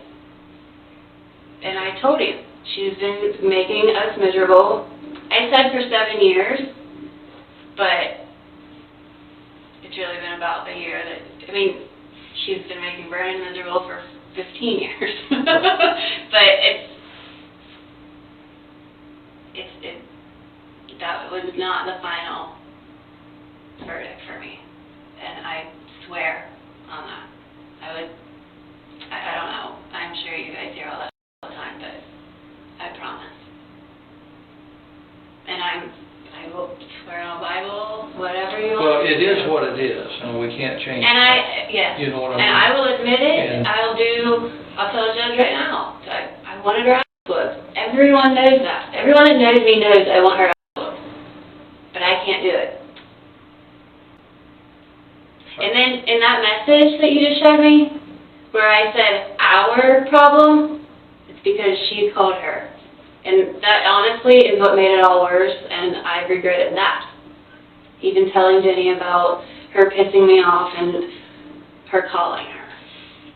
And I told him. She's been making us miserable. I said for 7 years, but it's really been about a year that, I mean, she's been making Brandon miserable for 15 years. But that was not the final verdict for me. And I swear on that. I don't know. I'm sure you guys hear all that all the time, but I promise. And I will swear on the Bible, whatever you want. Well, it is what it is, and we can't change And that. yes. You know what I mean? And I will admit it. And I'll tell the judge right now. I wanted her ass whooped. Everyone knows that. Everyone that knows me knows I want her ass whooped. But I can't do it. And then in that message that you just showed me, where I said our problem, it's because she called her. And that honestly is what made it all worse, and I regretted that. Even telling Jenny about her pissing me off and her calling her.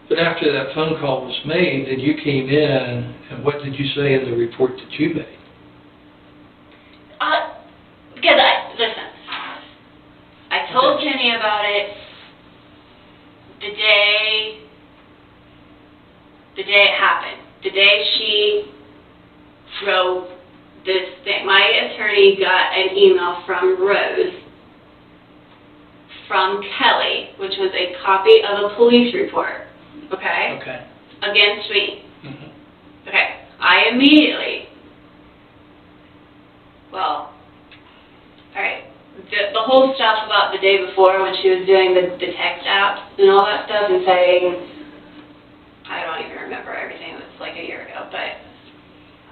But after that phone call was made, then you came in, and what did you say in the report that you made? Because listen, I told Jenny about it the day it happened. The day she wrote this thing. My attorney got an email from Rose, from Kelly, which was a copy of a police report, okay? Okay. Against me. Mm-hmm. Okay. I immediately, well, alright, the whole stuff about the day before when she was doing the text apps and all that stuff and saying, I don't even remember everything, it was like a year ago, but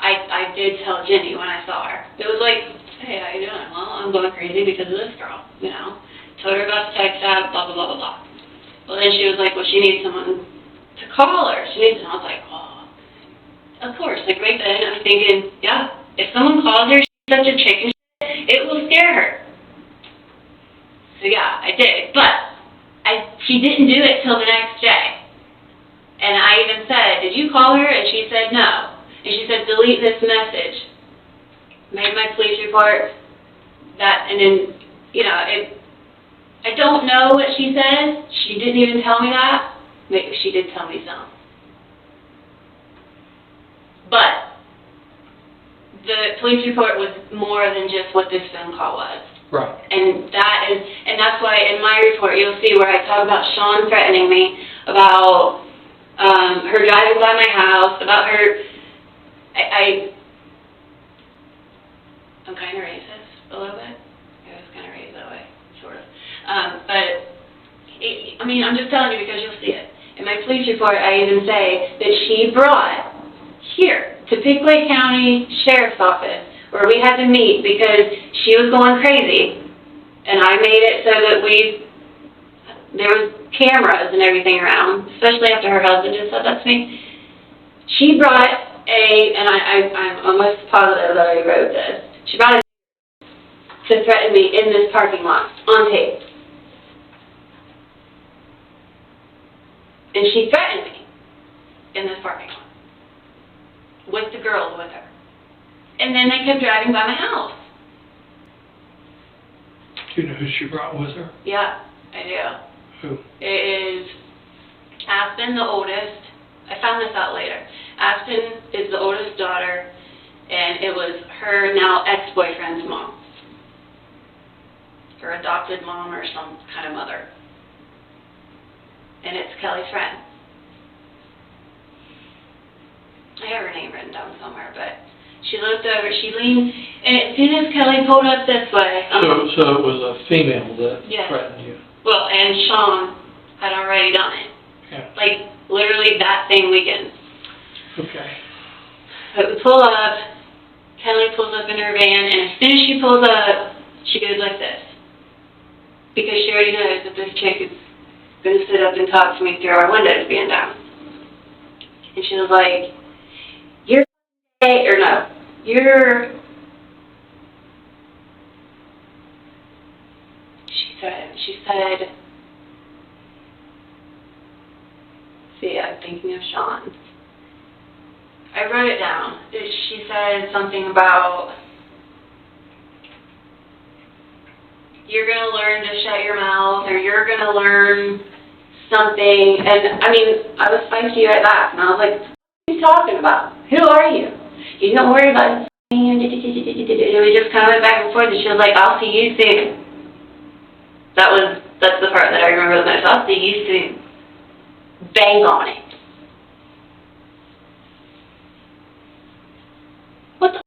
I did tell Jenny when I saw her. It was like, hey, how you doing? Well, I'm going crazy because of this girl, you know. Told her about the text app, blah, blah, blah, blah, blah. Well, then she was like, well, she needs someone to call her. She needs, and I was like, oh, of course. Like right then, I'm thinking, yeah, if someone calls her, she's such a chicken shit, it will scare her. So yeah, I did, but she didn't do it till the next day. And I even said, did you call her? And she said no. And she said, delete this message. Made my police report. And then, you know, I don't know what she said. She didn't even tell me that. Maybe she did tell me some. But the police report was more than just what this phone call was. Right. And that's why in my report you'll see where I talk about Sean threatening me, about her driving by my house, about her, I'm kind of racist a little bit. I was kind of raised that way, sort of. I'm just telling you because you'll see it. In my police report, I even say that she brought here to Pickaway County Sheriff's Office, where we had to meet because she was going crazy, and I made it so that there was cameras and everything around, especially after her husband just said that to me. She brought and I'm almost positive that I wrote this, she brought to threaten me in this parking lot, on tape. And she threatened me in this parking lot, with the girls with her. And then they kept driving by my house. Do you know who she brought with her? Yeah, I do. Who? It is Aspen, the oldest. I found this out later. Aspen is the oldest daughter, and it was her now ex-boyfriend's mom. Her adopted mom or some kind of mother. And it's Kelly's friend. I have her name written down somewhere, but she looked over, she leaned, and as soon as Kelly pulled up this way... So it was a female that yes. threatened you? Well, and Sean had already done it. Yeah. Like, literally that same weekend. Okay. So we pull up, Kelly pulls up in her van, and as soon as she pulls up, she goes like this. Because she already knows that this chick is going to sit up and talk to me through our windows being down. And she was like, you're gay, or no, you're... She said, see, I'm thinking of Sean. I wrote it down. She said something about, you're going to learn to shut your mouth, or you're going to learn something. And, I was feisty right back, and I was like, what are you talking about? Who are you? You don't worry about it. We just kind of went back and forth, and she was like, I'll see you soon. That's the part that I remember the most. I'll see you soon. Bang on it. What the...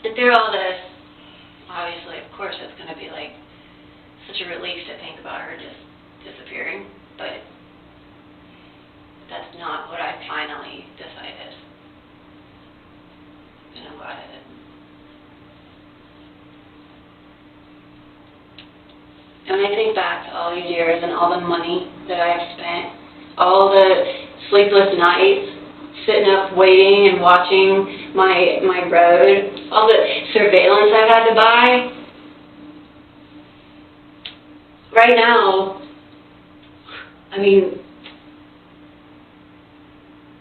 And through all this, obviously, of course, it's going to be like such a relief to think about her just disappearing, but that's not what I finally decided. And I'm glad I didn't. And when I think back to all these years and all the money that I've spent, all the sleepless nights, sitting up waiting and watching my road, all the surveillance I've had to buy, right now,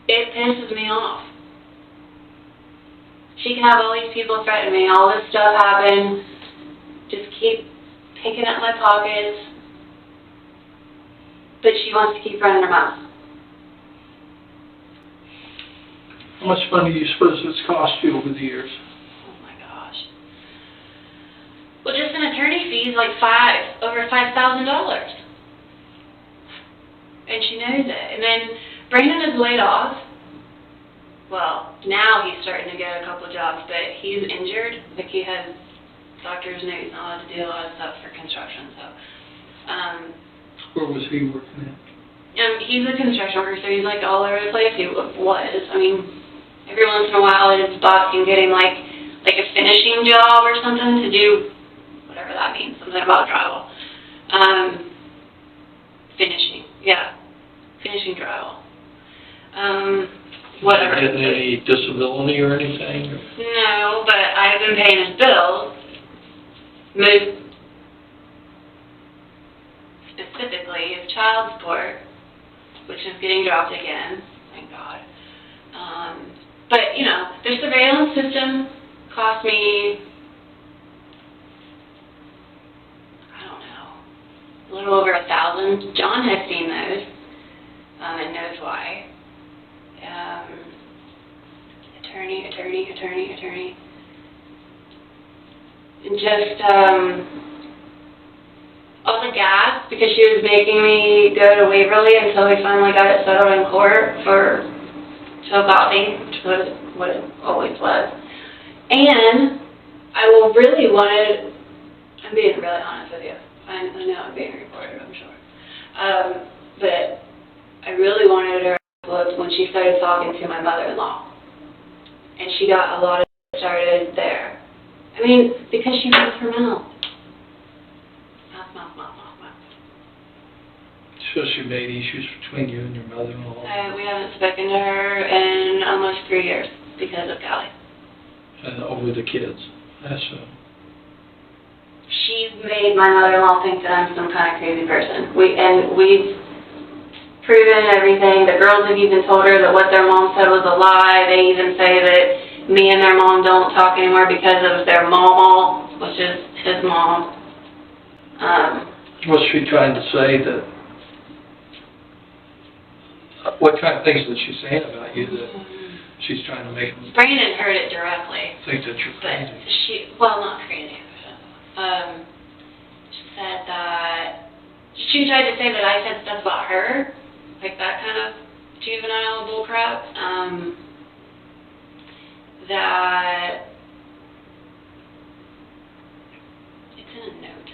it pisses me off. She can have all these people threaten me, all this stuff happen, just keep picking at my pockets, but she wants to keep running her mouth. How much money do you suppose it's cost you over the years? Oh my gosh. Well, just an attorney fee is like over $5,000. And she knows it. And then Brandon is laid off. Well, now he's starting to get a couple jobs, but he's injured. Like he has doctor's note, he's not allowed to do a lot of stuff for construction, so. Where was he working at? He's a construction worker, so he's like all over the place. He was. Every once in a while his boss can get him like a finishing job or something to do, whatever that means, something about drywall. Finishing, yeah. Finishing drywall. Whatever. Getting any disability or anything? No, but I've been paying his bills. Most specifically his child support, which is getting dropped again, thank God. But, their surveillance system cost me, I don't know, a little over $1,000. John has seen those, and knows why. Attorney. just, all the gas, because she was making me go to Waverly until we finally got it settled in court for Chillicothe, which was what it always was. And I really wanted, I'm being really honest with you. I know I'm being recorded, I'm sure. But I really wanted her was when she started talking to my mother-in-law. And she got a lot of started there. I mean, because she was her mouth. Mouth. So she made issues between you and your mother-in-law? We haven't spoken to her in almost 3 years because of Callie. And over the kids, I assume. She made my mother-in-law think that I'm some kind of crazy person. We've proven everything. The girls have even told her that what their mom said was a lie. They even say that me and their mom don't talk anymore because of their mama, which is his mom. What's she trying to say that, what kind of things is she saying about you that she's trying to make them Brandon heard it directly. think that you're But crazy? not crazy. She said that, she tried to say that I said stuff about her, like that kind of juvenile bullcrap, that, it's in a note.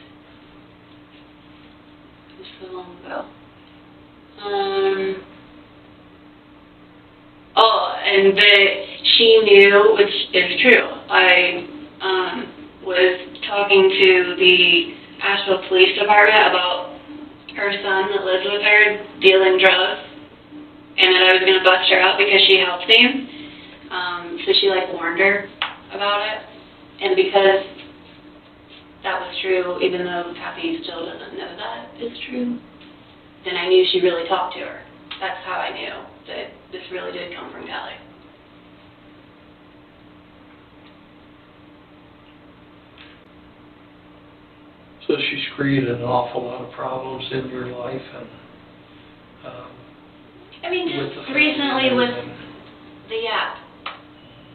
It was so long ago. And that she knew, which is true, I, was talking to the Asheville Police Department about her son that lives with her dealing drugs, and that I was going to bust her out because she helped him. So she warned her about it, and because that was true, even though Kathy still doesn't know that is true, then I knew she really talked to her. That's how I knew that this really did come from Kelly. So she's created an awful lot of problems in your life, and I mean, with just the recently with the app,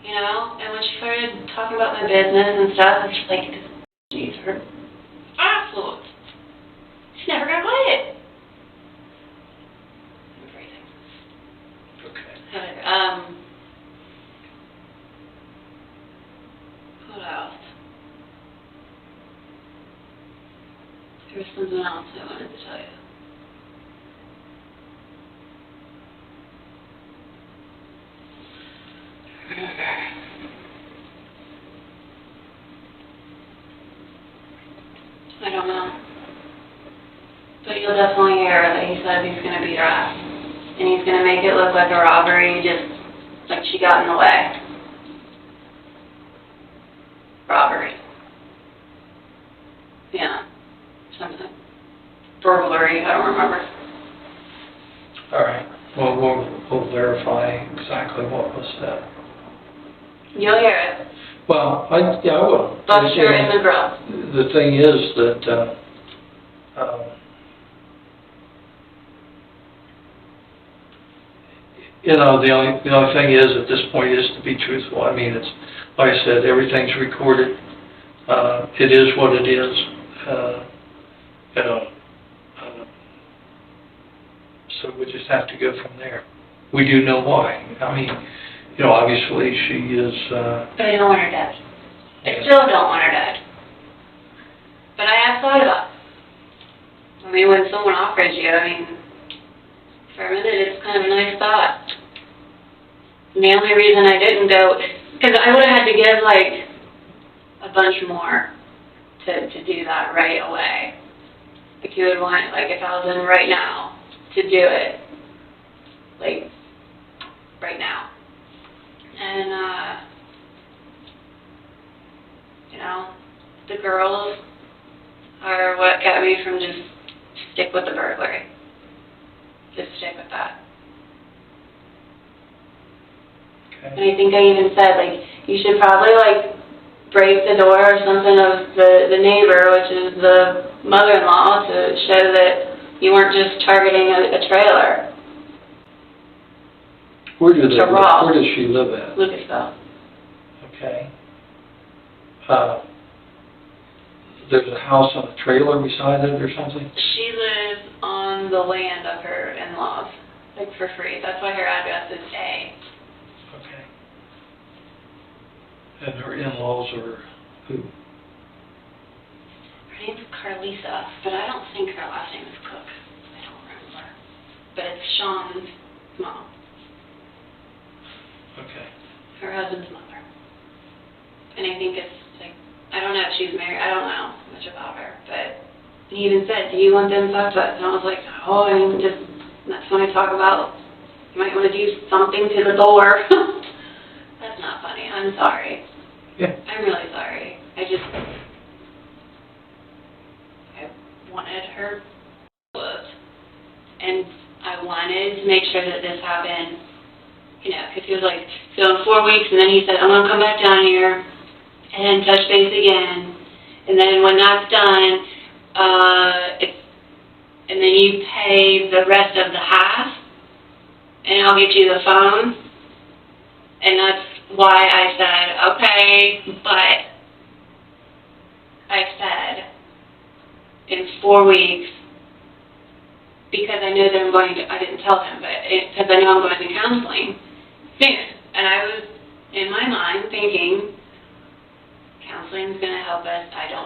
and when she started talking about my business and stuff, it's just like, this needs her affluence. She's never gonna play it. Okay. What else? There was something else I wanted to tell you. I don't know. But you'll definitely hear that he says he's going to beat her ass. And he's going to make it look like a robbery, just like she got in the way. Robbery. Yeah. Something. Burglary, I don't remember. All right. Well, we'll verify exactly what was said. You'll hear it. Well, I will. Bust her in the grill. The thing is that, the only thing is at this point is to be truthful. I mean, it's, like I said, everything's recorded. It is what it is. So we just have to go from there. We do know why. I mean, obviously she is, But I don't want her dead. I still don't want her dead. But I have thought about it. I mean, when someone offers you, for a minute it's kind of a nice thought. And the only reason I didn't go, because I would have had to give a bunch more to do that right away. Like you would want $1,000 right now to do it. Right now. And, the girls are what got me from just stick with the burglary. Just stick with that. okay. And I think I even said, you should probably, break the door or something of the neighbor, which is the mother-in-law, to show that you weren't just targeting a trailer. Where does she live at? Lucasville. Okay. there's a house on a trailer beside it or something? She lives on the land of her in-laws, like for free. That's why her address is A. Okay. And her in-laws are who? Her name's Carlisa, but I don't think her last name is Cook. I don't remember. But it's Sean's mom, Okay. her husband's mother. And I think it's like, I don't know if she's married, I don't know much about her, but he even said, do you want them fucked up? And I was like, oh, I mean, just, that's when I talk about, you might want to do something to the door. That's not funny, I'm sorry. Yeah. I'm really sorry. I wanted her clothes, and I wanted to make sure that this happened, you know, because he was like, so in 4 weeks, and then he said, I'm going to come back down here and touch base again, and then when that's done, and then you pay the rest of the half, and I'll get you the phone, and that's why I said, okay, but I said, in 4 weeks, because I know that I'm going to, I didn't tell him, but because I know I'm going to counseling soon, and I was, in my mind, thinking, counseling's going to help us,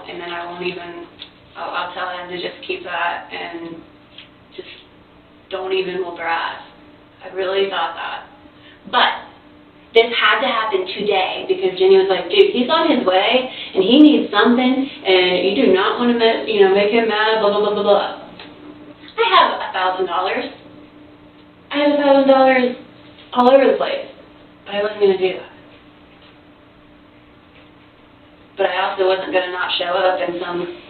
and then I won't even, I'll tell him to just keep that, and just don't even whoop her ass. I really thought that. But this had to happen today, because Jenny was like, dude, he's on his way, and he needs something, and you do not want to make him mad, blah, blah, blah, blah, blah. I have $1,000. I have $1,000 all over the place, but I wasn't going to do that. But I also wasn't going to not show up and some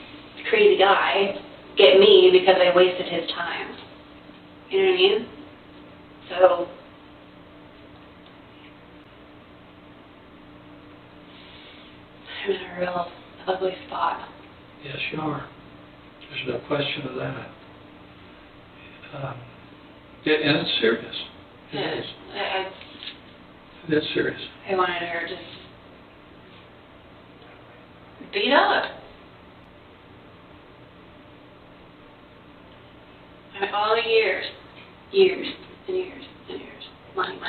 crazy guy get me because I wasted his time. You know what I mean? So I'm in a real ugly spot. Yes, you are. There's no question of that. And it's serious. It is. It's serious. I wanted her just beat up. I mean, all the years and years and years. Money.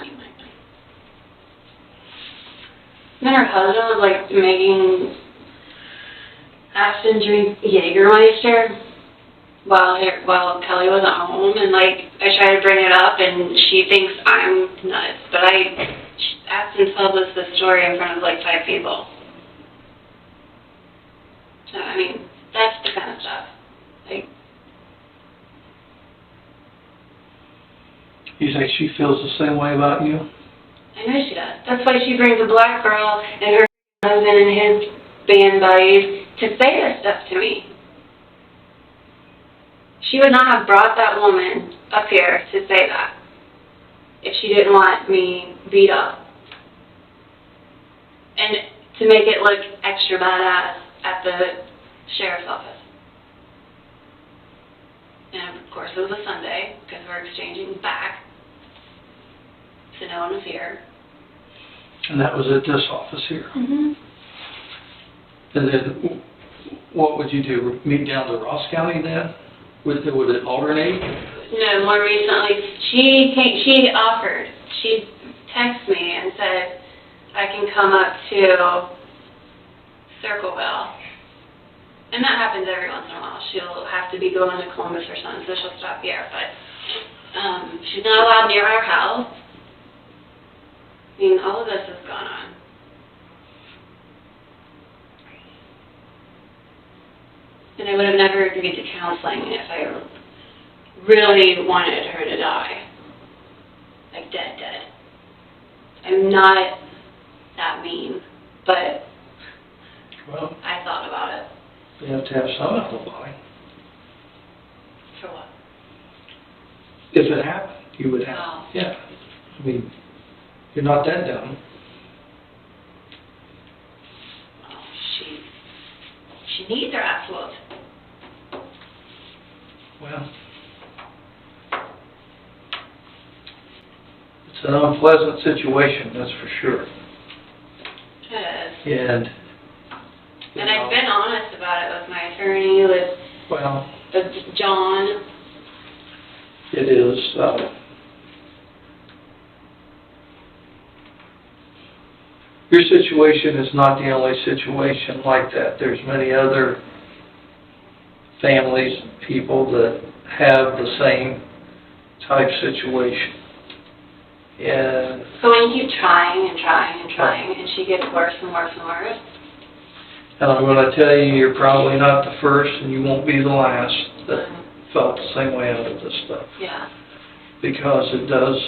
Then her husband was like making Ashton drink Jägermeister while Kelly wasn't home, and like I tried to bring it up, and she thinks I'm nuts, but Ashton told us this story in front of like 5 people. So I mean, that's the kind of stuff. Like, You think she feels the same way about you? I know she does. That's why she brings a black girl and her husband and his band buddies to say this stuff to me. She would not have brought that woman up here to say that if she didn't want me beat up. And to make it look extra badass at the sheriff's office. And of course it was a Sunday, because we're exchanging back. So no one was here. And that was at this office here. Mm-hmm. And then, what would you do? Meet down to Ross County then? Would it alternate? No, more recently, she offered. She texted me and said, I can come up to Circleville. And that happens every once in a while. She'll have to be going to Columbus or something, so she'll stop here. But she's not allowed near our house. I mean, all of this has gone on. And I would have never agreed to counseling if I really wanted her to die. Like dead. I'm not that mean, but Well, I thought about it. you have to have some alibi. For what? If it happened, you would have. Oh. Yeah. I mean, you're not that dumb. Oh, she needs her ass whooped. Well, it's an unpleasant situation, that's for sure. It is. And You And know. I've been honest about it with my attorney, with Well, John. it is, your situation is not the only situation like that. There's many other families, people that have the same type situation. And, So when you keep trying and trying and trying, and she gets worse and worse and worse. and I'm gonna tell you, you're probably not the first, and you won't be the last that felt the same way out of this stuff. Yeah. Because it does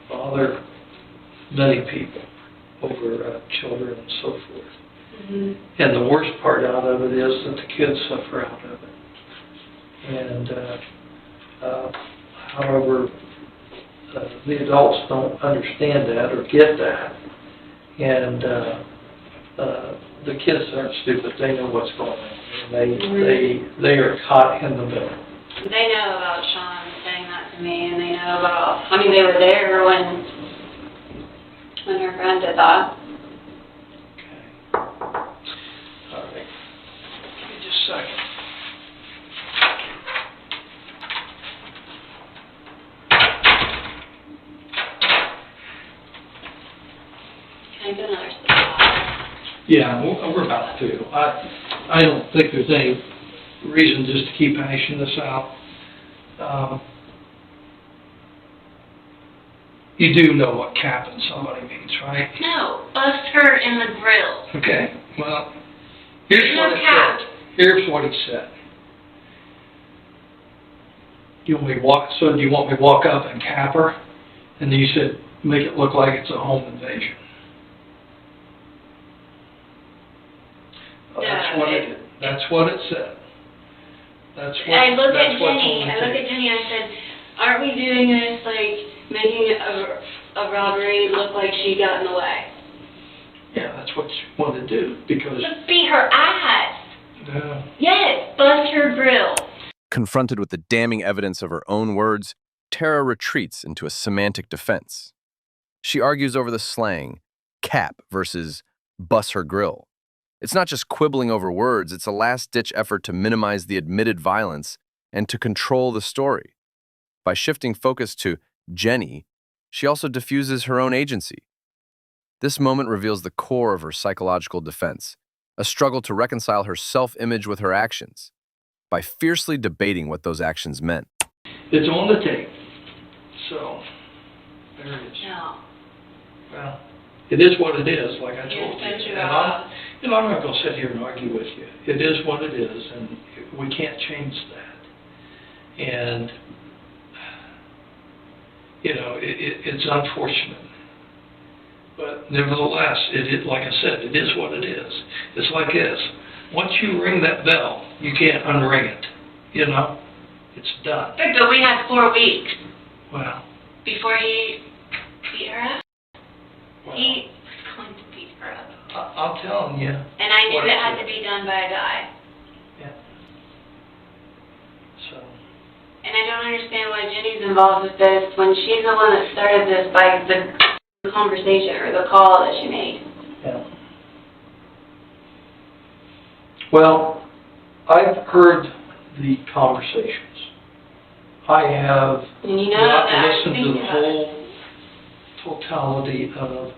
bother many people over children and so forth. Mhm. And the worst part out of it is that the kids suffer out of it. And, however, the adults don't understand that or get that. And, the kids aren't stupid, they know what's going on. And they are caught in the middle. They know about Sean saying that to me, and they know about, I mean, they were there when her friend did that. Okay. All right. Give me just a second. Can I get another sip of water? Yeah, we're about to. I don't think there's any reason just to keep hashing this out. You do know what capping somebody means, right? No, bust her in the grill. Okay, well, here's what No it cap. said. Here's what he said. Do you want me to walk up and cap her? And then you said, make it look like it's a home invasion. Well, that's what it said. That's what I looked that's at what's Jenny, on the I looked tape. at Jenny and I said, aren't we doing this, like, making a robbery look like she got in the way? Yeah, that's what you want to do, because, Just beat her ass. no. Yes, bust her grill. Confronted with the damning evidence of her own words, Terra retreats into a semantic defense. She argues over the slang, cap versus bust her grill. It's not just quibbling over words, it's a last-ditch effort to minimize the admitted violence and to control the story. By shifting focus to Jenny, she also diffuses her own agency. This moment reveals the core of her psychological defense, a struggle to reconcile her self-image with her actions, by fiercely debating what those actions meant. It's on the tape, so, there it is. No. Well, it is what it is, like I You told said you. you And are. I'm not gonna sit here and argue with you. It is what it is, and we can't change that. And, it's unfortunate. But nevertheless, like I said, it is what it is. It's like this. Once you ring that bell, you can't unring it, It's done. But we had 4 weeks Well, before he beat her up. well, He was going to beat her up. I'm telling you. And I knew What it is had it? to be done by a guy. Yeah. So, And I don't understand why Jenny's involved with this when she's the one that started this by the conversation or the call that she made. yeah. Well, I've heard the conversations. I have And you know not that I listened to think the about it. whole totality of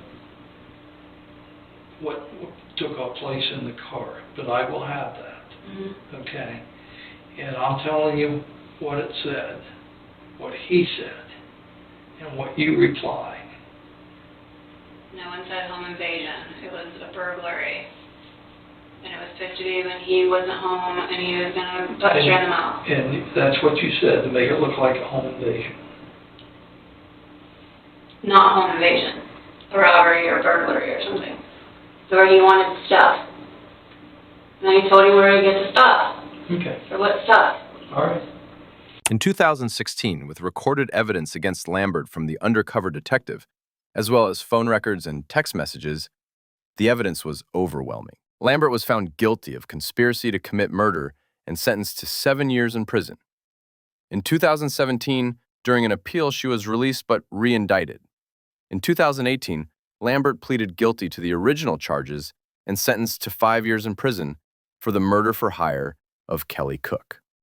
what took place in the car, but I will have that, Mhm. okay? And I'm telling you what it said, what he said, and what you replied. No one said home invasion. It was a burglary. And it was supposed to be when he wasn't home and he was going to bust her in the mouth. And that's what you said, to make it look like a home invasion. Not home invasion. A robbery or burglary or something. Where he wanted stuff. And then he told him where to get the stuff. Okay, Or what stuff. all right. In 2016, with recorded evidence against Lambert from the undercover detective, as well as phone records and text messages, the evidence was overwhelming. Lambert was found guilty of conspiracy to commit murder and sentenced to 7 years in prison. In 2017, during an appeal, she was released but re-indicted. In 2018, Lambert pleaded guilty to the original charges and sentenced to 5 years in prison for the murder for hire of Kelly Cook.